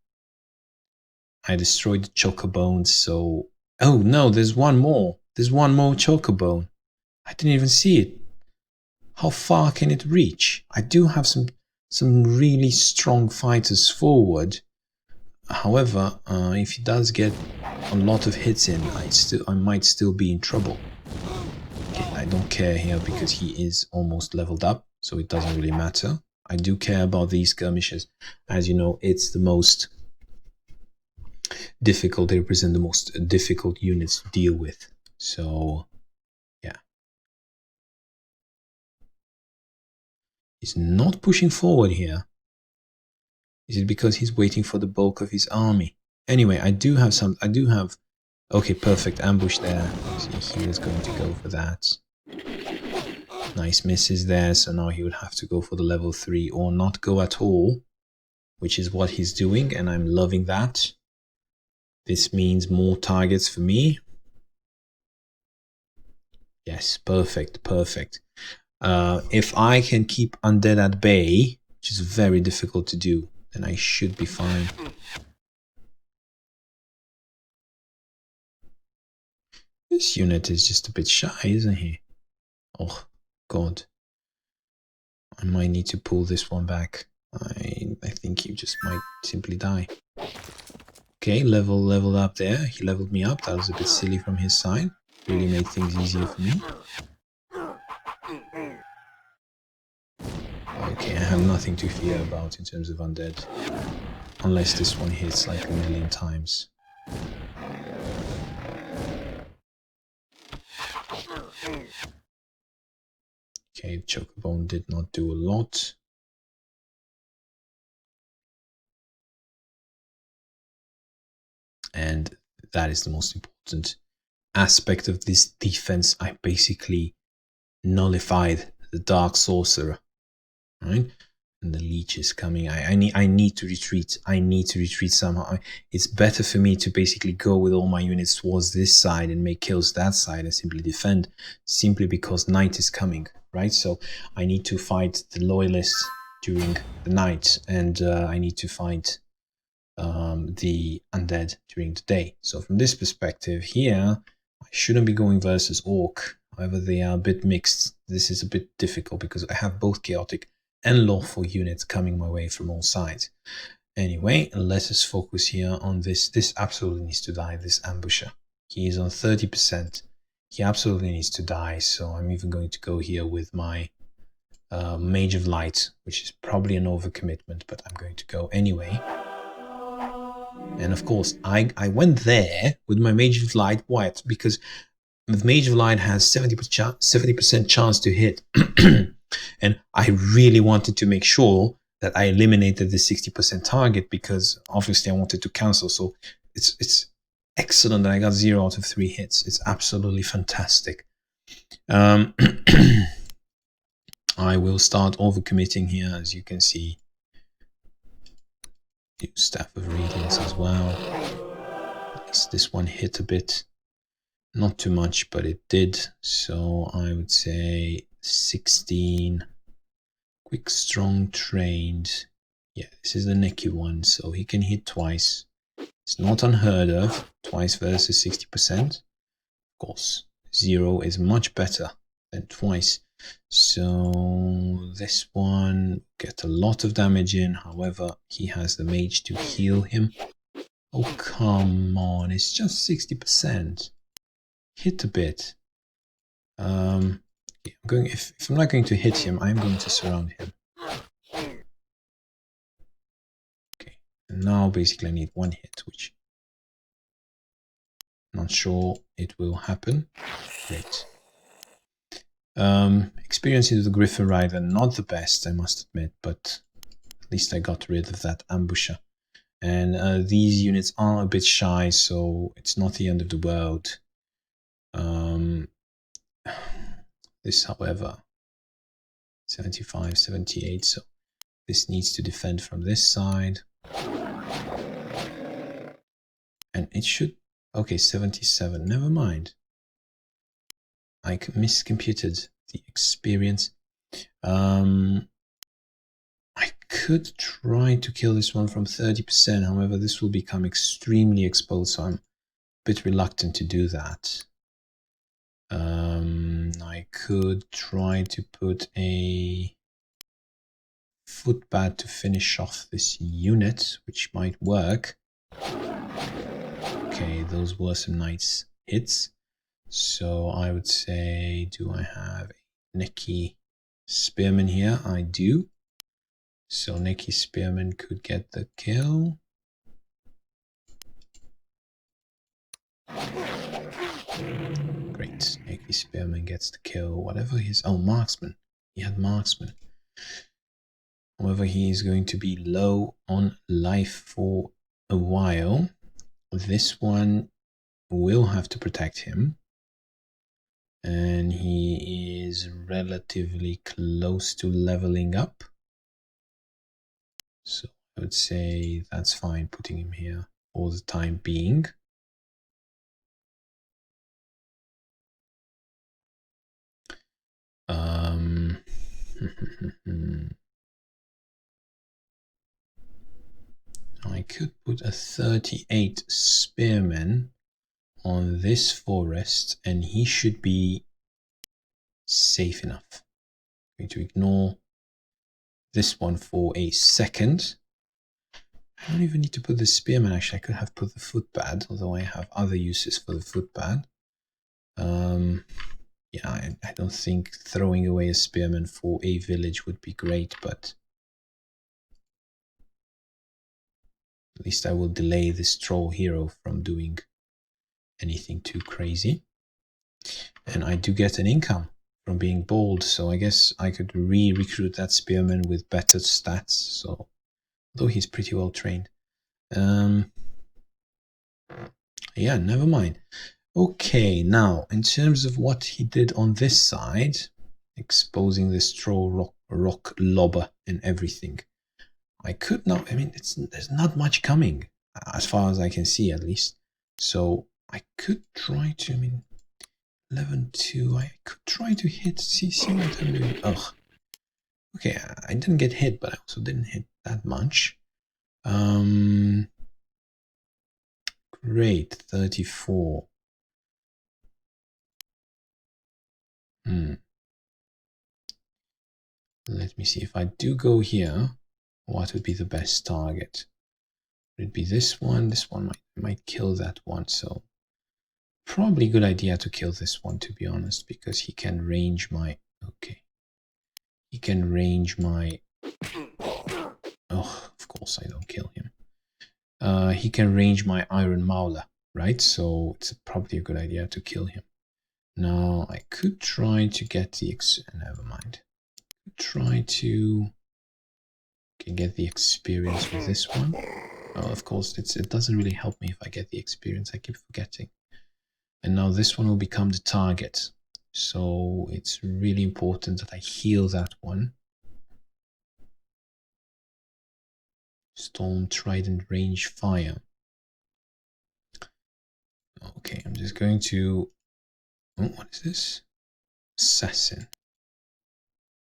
I destroyed the Chocobone, so... Oh no, there's one more. There's one more Chocobone. I didn't even see it. How far can it reach? I do have some really strong fighters forward. However, if he does get a lot of hits in, I might still be in trouble. Okay, I don't care here because he is almost leveled up, so it doesn't really matter. I do care about these skirmishes. As you know, it's the most difficult. They represent the most difficult units to deal with. So, yeah. He's not pushing forward here. Is it because he's waiting for the bulk of his army? Anyway, I do have... Okay, perfect ambush there. See, he was going to go for that. Nice misses there, so now he would have to go for the level 3 or not go at all, which is what he's doing, and I'm loving that. This means more targets for me. Yes, perfect, perfect. If I can keep undead at bay, which is very difficult to do, then I should be fine. This unit is just a bit shy, isn't he? Oh, God. I might need to pull this one back. I think he just might simply die. Okay, leveled up there. He leveled me up. That was a bit silly from his side. Really made things easier for me. Okay, I have nothing to fear about in terms of undead. Unless this one hits like a million times. Okay, Chocobone did not do a lot. And that is the most important aspect of this defense. I basically nullified the Dark Sorcerer, right? And the Leech is coming. I need to retreat. I need to retreat somehow. It's better for me to basically go with all my units towards this side and make kills that side and simply defend, simply because night is coming, right? So I need to fight the Loyalists during the night, and I need to fight the undead during the day. So from this perspective here, I shouldn't be going versus Orc. However, they are a bit mixed. This is a bit difficult because I have both chaotic and lawful units coming my way from all sides. Anyway, let us focus here on this. This absolutely needs to die, this ambusher. He is on 30%. he absolutely needs to die. So I'm even going to go here with my Mage of Light, which is probably an overcommitment, but I'm going to go anyway. And of course, I went there with my Mage of Light. Why? Because the Mage of Light has 70% chance to hit. And I really wanted to make sure that I eliminated the 60% target, because obviously I wanted to cancel. So it's excellent that I got 0 out of 3 hits. It's absolutely fantastic. I will start overcommitting here, as you can see. Use Staff of Radiance as well. At least this one hit a bit. Not too much, but it did. So I would say 16. Quick, strong, trained. Yeah, this is the Necky one, so he can hit twice. It's not unheard of. Twice versus 60%. Of course, 0 is much better than twice. So this one get a lot of damage in. However, he has the mage to heal him. Oh, come on. It's just 60%. Hit a bit. If I'm not going to hit him, I'm going to surround him. Okay, and now basically I need 1 hit, which I'm not sure it will happen. Great. Experience into the Griffer Rider, not the best, I must admit, but at least I got rid of that ambusher. And these units are a bit shy, so it's not the end of the world. This, however, 75, 78, so this needs to defend from this side. And it should... Okay, 77, never mind. I miscomputed the experience. I could try to kill this one from 30%, however, this will become extremely exposed, so I'm a bit reluctant to do that. I could try to put a footpad to finish off this unit, which might work. Okay, those were some nice hits. So I would say, do I have a Necky Spearman here? I do. So Necky Spearman could get the kill. Great, Necky Spearman gets the kill. Whatever his... Oh, Marksman. He had Marksman. However, he is going to be low on life for a while. This one will have to protect him. And he is relatively close to leveling up. So I would say that's fine putting him here for the time being. I could put a 38 spearman on this forest and he should be safe enough. I'm going to ignore this one for a second. I don't even need to put the spearman. Actually, I could have put the footpad, although I have other uses for the footpad. Yeah, I don't think throwing away a spearman for a village would be great, but at least I will delay this troll hero from doing anything too crazy. And I do get an income from being bold, so I guess I could re-recruit that spearman with better stats. So, although he's pretty well trained. Yeah, never mind. Okay, now, in terms of what he did on this side, exposing this troll rock lobber and everything, I could not, I mean, there's not much coming, as far as I can see at least. So I could try to, I mean, 11-2, I could try to hit, see what I'm doing. Ugh. Okay, I didn't get hit, but I also didn't hit that much. Great, 34. Let me see, if I do go here, what would be the best target? Would it be this one? This one might kill that one, so Probably a good idea to kill this one, to be honest, because he can range my... Okay. He can range my... Oh, of course I don't kill him. He can range my Iron Mauler, right? So it's probably a good idea to kill him. Now, I could try to get the... Never mind. Try to get the experience with this one. Oh, of course, it doesn't really help me if I get the experience. I keep forgetting. And now this one will become the target. So it's really important that I heal that one. Storm, Trident, Range, Fire. Okay, I'm just going to... Oh, what is this? Assassin.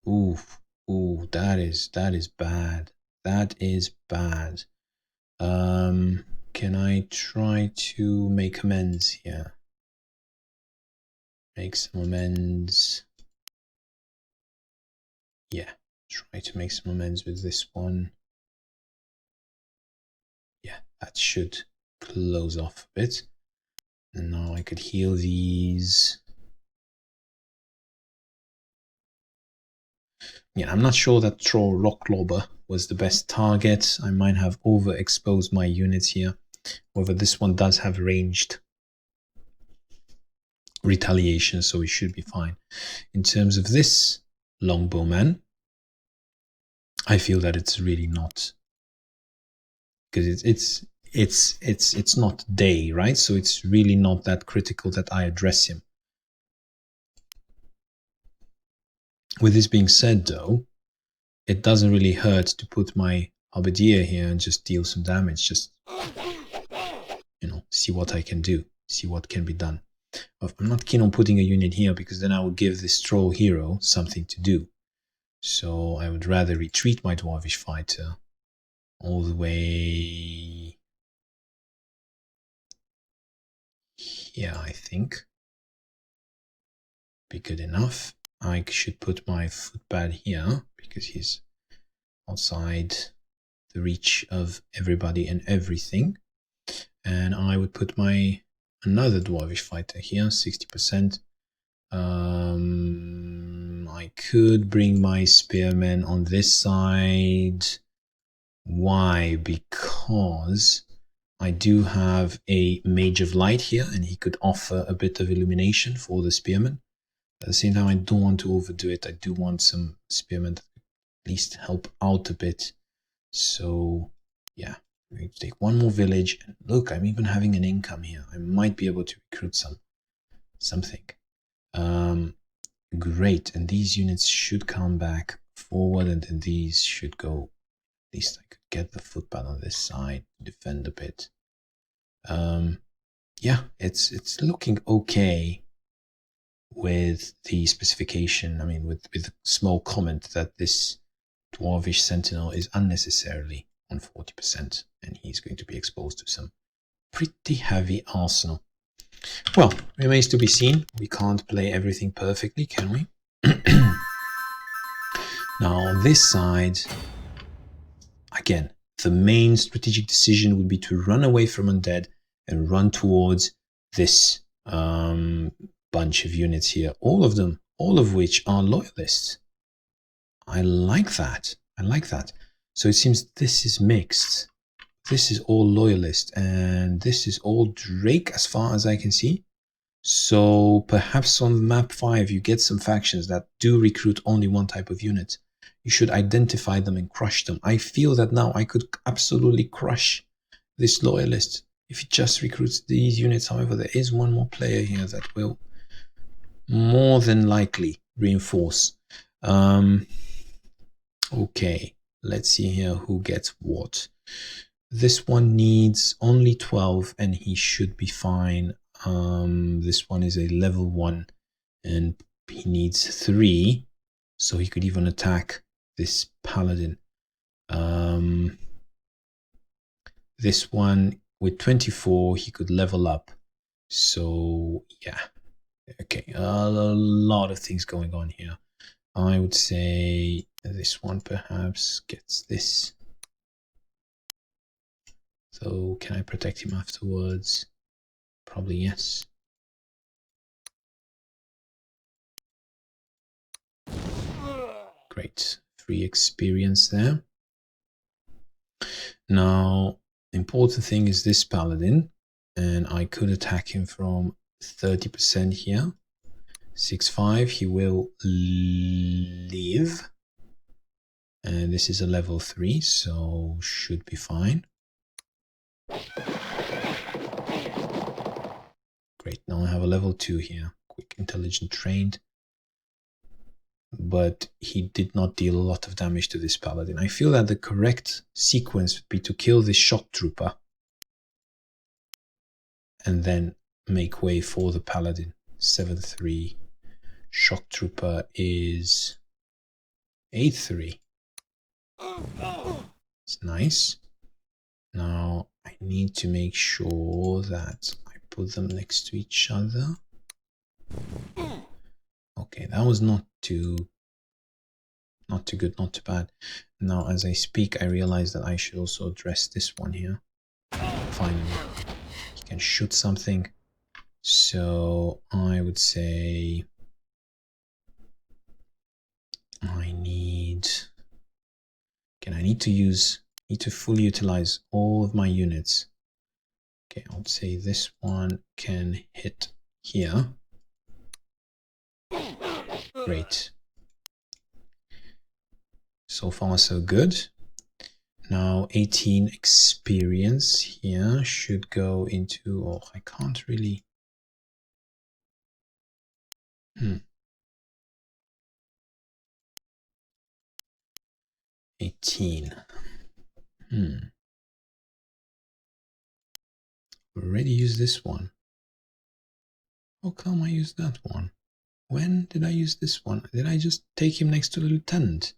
Ooh, ooh, that is bad. That is bad. Can I try to make amends here? Make some amends. Yeah, try to make some amends with this one. Yeah, that should close off a bit. And now I could heal these. Yeah, I'm not sure that Troll Rock Lobber was the best target. I might have overexposed my units here. However, this one does have ranged retaliation, so it should be fine. In terms of this Longbowman, I feel that it's really not, because it's not day, right? So it's really not that critical that I address him. With this being said, though, it doesn't really hurt to put my Halberdier here and just deal some damage. Just, you know, see what I can do, see what can be done. I'm not keen on putting a unit here because then I would give this troll hero something to do. So I would rather retreat my Dwarvish Fighter all the way here, I think. Be good enough. I should put my footpad here because he's outside the reach of everybody and everything. And I would put my another Dwarvish Fighter here, 60%. I could bring my Spearmen on this side. Why? Because I do have a Mage of Light here, and he could offer a bit of illumination for the Spearmen. At the same time, I don't want to overdo it. I do want some Spearmen to at least help out a bit. So, yeah, I'm going to take one more village. And look, I'm even having an income here. I might be able to recruit something. Great, and these units should come back forward, and then these should go. At least I could get the footpad on this side to defend a bit. Yeah, it's looking okay with the specification. I mean, with the small comment that this Dwarvish Sentinel is unnecessarily on 40%, and he's going to be exposed to some pretty heavy arsenal. Well, remains to be seen. We can't play everything perfectly, can we? Now, on this side, again, the main strategic decision would be to run away from Undead and run towards this bunch of units here. All of them, all of which are loyalists. I like that. I like that. So it seems this is mixed. This is all loyalist, and this is all Drake as far as I can see. So perhaps on map 5 you get some factions that do recruit only one type of unit. You should identify them and crush them. I feel that now I could absolutely crush this loyalist if he just recruits these units. However, there is one more player here that will more than likely reinforce. Okay, let's see here who gets what. This one needs only 12 and he should be fine. This one is a level 1 and he needs 3, so he could even attack this paladin. This one with 24 he could level up. So yeah, okay, a lot of things going on here. I would say this one perhaps gets this. So can I protect him afterwards? Probably yes. Great. Free experience there. Now, important thing is this paladin, and I could attack him from 30% here. 6-5, he will leave. And this is a level 3, so should be fine. Great, now I have a level 2 here. Quick, intelligent, trained. But he did not deal a lot of damage to this paladin. I feel that the correct sequence would be to kill this shock trooper and then make way for the paladin. 7-3. Shock trooper is 8-3. It's nice. Now I need to make sure that I put them next to each other. Okay, that was not too good, not too bad. Now as I speak, I realize that I should also address this one here. Finally, he can shoot something. So I would say I need to fully utilize all of my units. Okay, I would say this one can hit here. Great. So far so good. Now 18 experience here should go into, oh, I can't really. 18. Already used this one. How come I used that one? When did I use this one? Did I just take him next to the lieutenant?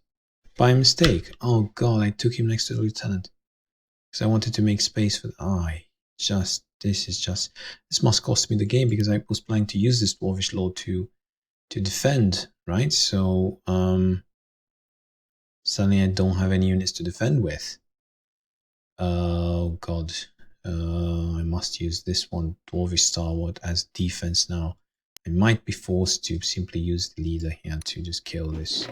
By mistake. Oh god, I took him next to the lieutenant. Because I wanted to make space for the this must cost me the game, because I was planning to use this Dwarvish Lord to defend, right? So suddenly I don't have any units to defend with. Oh god. I must use this one, Dwarvish Stalwart, as defense now. I might be forced to simply use the leader here to just kill this.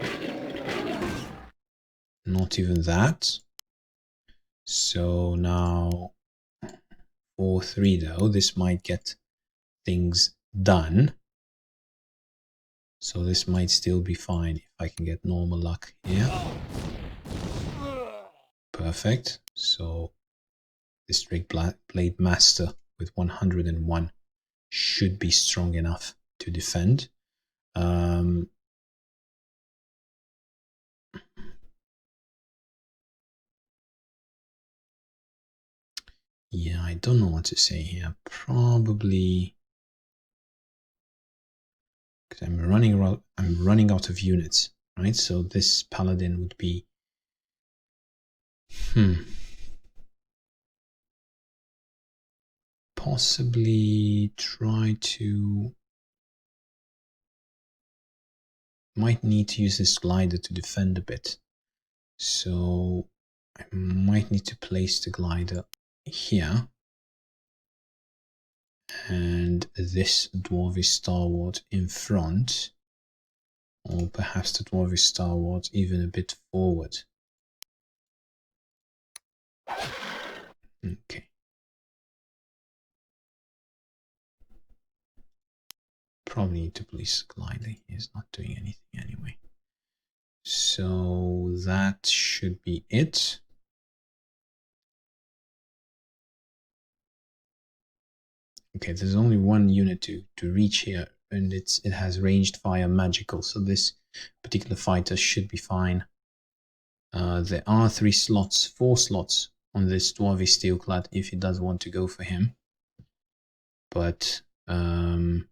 Not even that. So now 4-3 though, this might get things done. So this might still be fine if I can get normal luck here. Perfect. So this Drake Blade Master with 101 should be strong enough to defend. Yeah, I don't know what to say here. Probably because I'm running out of units, right? So this paladin would be possibly try to, might need to use this glider to defend a bit. So I might need to place the glider here and this Dwarvish Stalwart in front, or perhaps the Dwarvish Stalwart even a bit forward. Okay. Probably need to place the glider. He's not doing anything anyway. So that should be it. Okay, there's only one unit to reach here, and it has ranged fire magical, so this particular fighter should be fine. There are 4 slots on this Dwarvish Steelclad if he does want to go for him. But I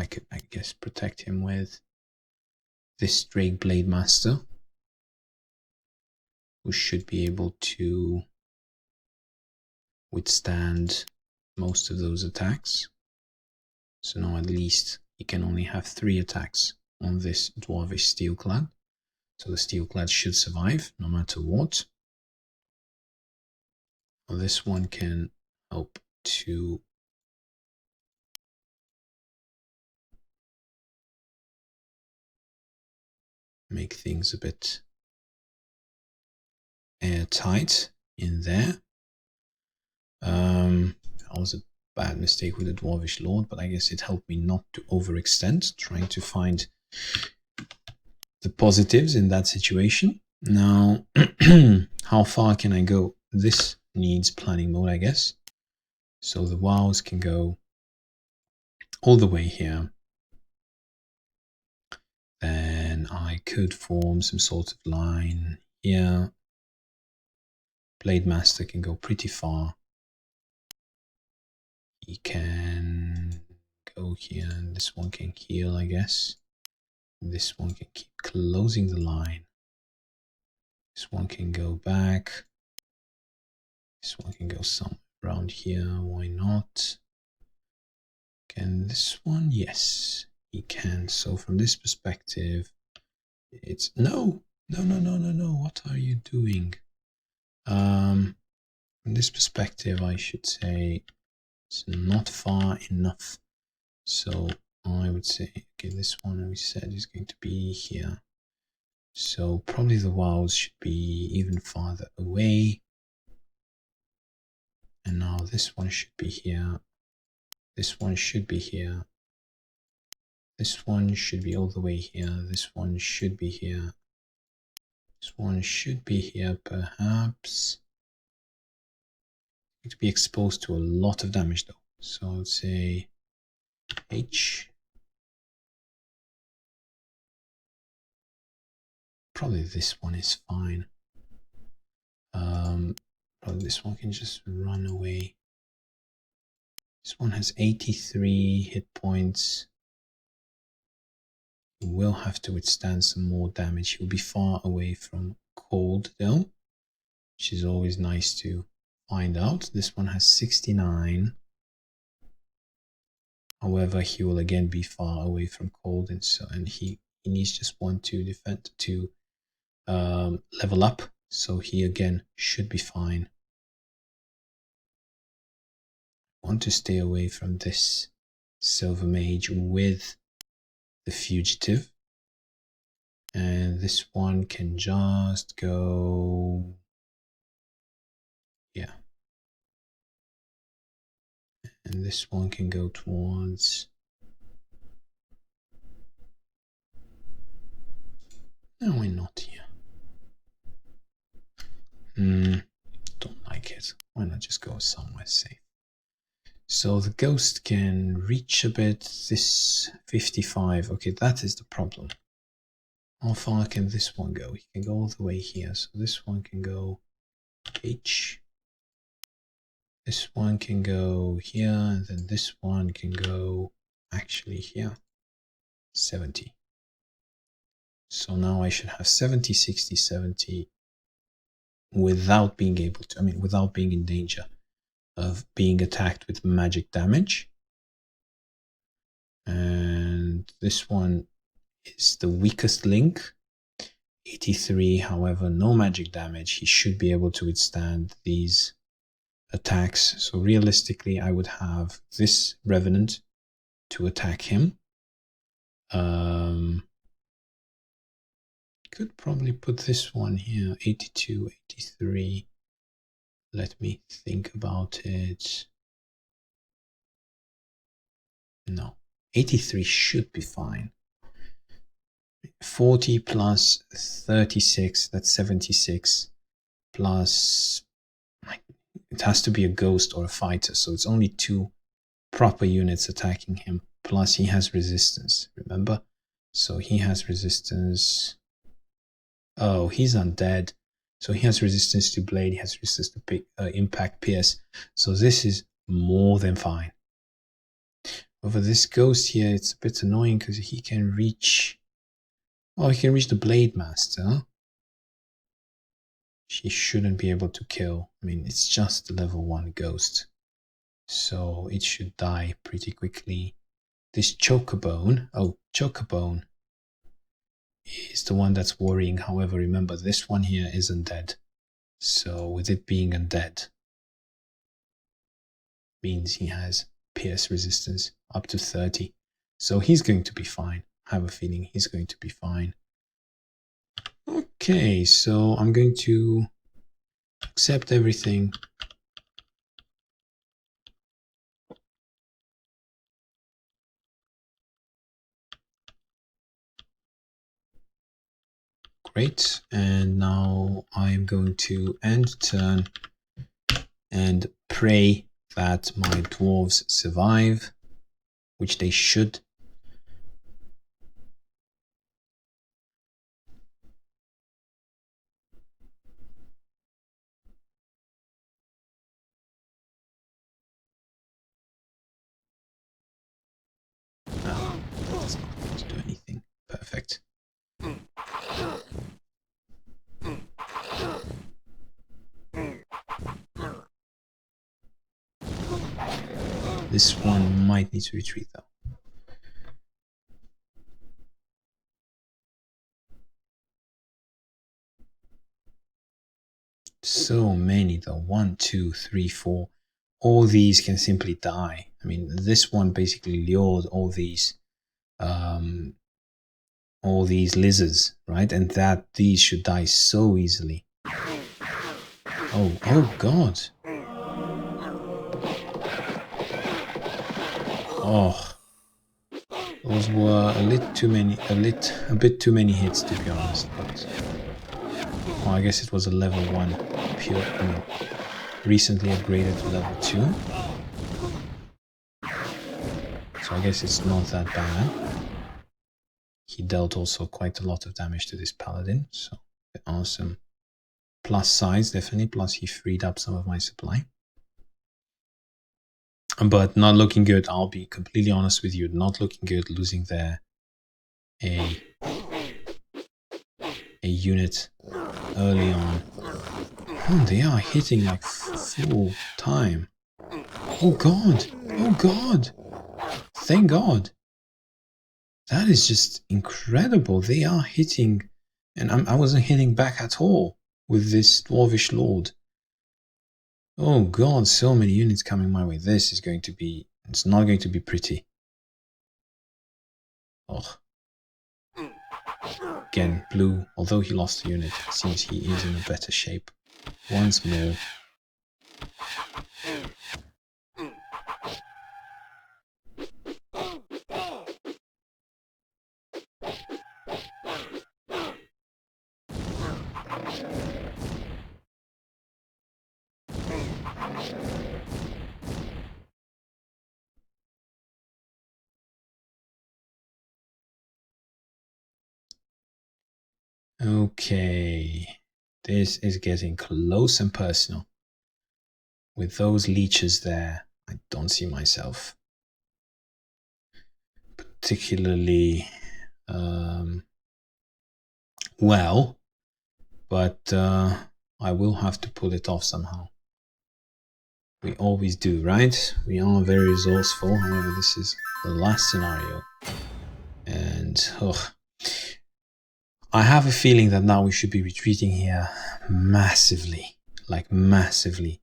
could, I guess, protect him with this Drake Blade Master, who should be able to withstand most of those attacks. So now at least he can only have 3 attacks on this Dwarvish Steelclad. So the Steelclad should survive no matter what. Well, this one can help to make things a bit airtight in there. That was a bad mistake with the Dwarvish Lord, but I guess it helped me not to overextend, trying to find the positives in that situation. Now, how far can I go? This needs planning mode, I guess. So the wows can go all the way here. Then I could form some sort of line here. Blade Master can go pretty far. He can go here, and this one can heal, I guess. This one can keep closing the line. This one can go back. This one can go somewhere around here. Why not? Can this one? Yes, he can. So from this perspective, it's no. What are you doing? From this perspective, I should say it's not far enough. So I would say, okay, this one we said is going to be here. So probably the wows should be even farther away. And now this one should be here. This one should be here. This one should be all the way here. This one should be here. This one should be here, perhaps. Need to be exposed to a lot of damage though. So I would say H. Probably this one is fine. Probably this one can just run away. This one has 83 hit points. He will have to withstand some more damage. He'll be far away from cold though, which is always nice to find out. This one has 69. However, he will again be far away from cold, and he needs just 1 to defend to level up. So he again should be fine. I want to stay away from this Silver Mage with the Fugitive. And this one can just go... yeah. And this one can go towards... no, why not here? Don't like it. Why not just go somewhere safe? So the ghost can reach a bit. This 55. Okay, that is the problem. How far can this one go? He can go all the way here. So this one can go H. This one can go here, and then this one can go actually here. 70. So now I should have 70, 60, 70 without being able to, without being in danger of being attacked with magic damage. And this one is the weakest link, 83. However, no magic damage. He should be able to withstand these attacks. So realistically, I would have this Revenant to attack him. Could probably put this one here, 82, 83. Let me think about it. No, 83 should be fine. 40 plus 36, that's 76. Plus, it has to be a ghost or a fighter, so it's only 2 proper units attacking him. Plus he has resistance, remember? So he has resistance. Oh, he's undead. So he has resistance to blade, he has resistance to impact, pierce. So this is more than fine. Over this ghost here, it's a bit annoying because he can reach... oh, he can reach the Blade Master. She shouldn't be able to kill. It's just a level 1 ghost. So it should die pretty quickly. This Chocobone... oh, Chocobone is the one that's worrying. However, remember, this one here is undead. So with it being undead, means he has pierce resistance up to 30. So he's going to be fine. I have a feeling he's going to be fine. Okay, so I'm going to accept everything. Great, and now I'm going to end turn and pray that my dwarves survive, which they should. Oh, that's not going to do anything. Perfect. This one might need to retreat though. So many though. 1, 2, 3, 4. All these can simply die. I mean, this one basically lured all these lizards, right? And that these should die so easily. Oh God. Oh, those were a bit too many hits, to be honest. But oh, I guess it was a level 1 pure. I mean, recently upgraded to level 2. So I guess it's not that bad. He dealt also quite a lot of damage to this paladin, so awesome. Plus size, definitely. Plus he freed up some of my supply. But not looking good. I'll be completely honest with you. Not looking good. Losing there a unit early on. Oh, they are hitting like full time. Oh God! Oh God! Thank God! That is just incredible. They are hitting, and I wasn't hitting back at all with this dwarvish lord. Oh God, so many units coming my way. This is going to be, it's not going to be pretty. Oh. Again, blue, although he lost a unit, it seems he is in a better shape. Once more. Okay, this is getting close and personal. With those leeches there, I don't see myself particularly well, but I will have to pull it off somehow. We always do, right? We are very resourceful, however this is the last scenario. And I have a feeling that now we should be retreating here massively, like massively,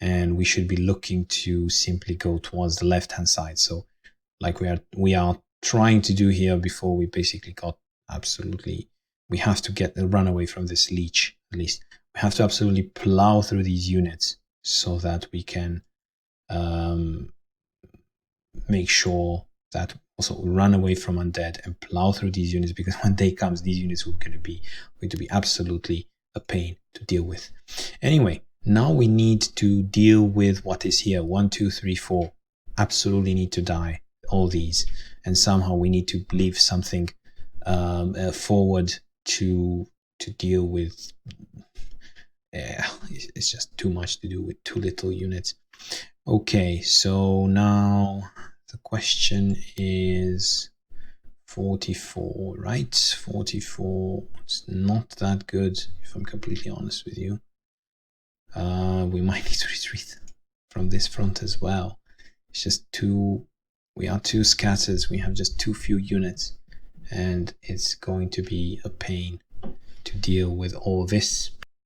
and we should be looking to simply go towards the left-hand side. So, like we are trying to do here before we basically got absolutely. We have to run away from this leech. At least we have to absolutely plow through these units so that we can make sure that also run away from undead and plow through these units, because when day comes, these units are going to be absolutely a pain to deal with. Anyway, now we need to deal with what is here. 1, 2, 3, 4 absolutely need to die, all these, and somehow we need to leave something forward to deal with. It's just too much to do with too little units. Okay, so now the question is 44, right? 44. It's not that good, if I'm completely honest with you. We might need to retreat from this front as well. It's just we are too scattered. We have just too few units, and it's going to be a pain to deal with all this.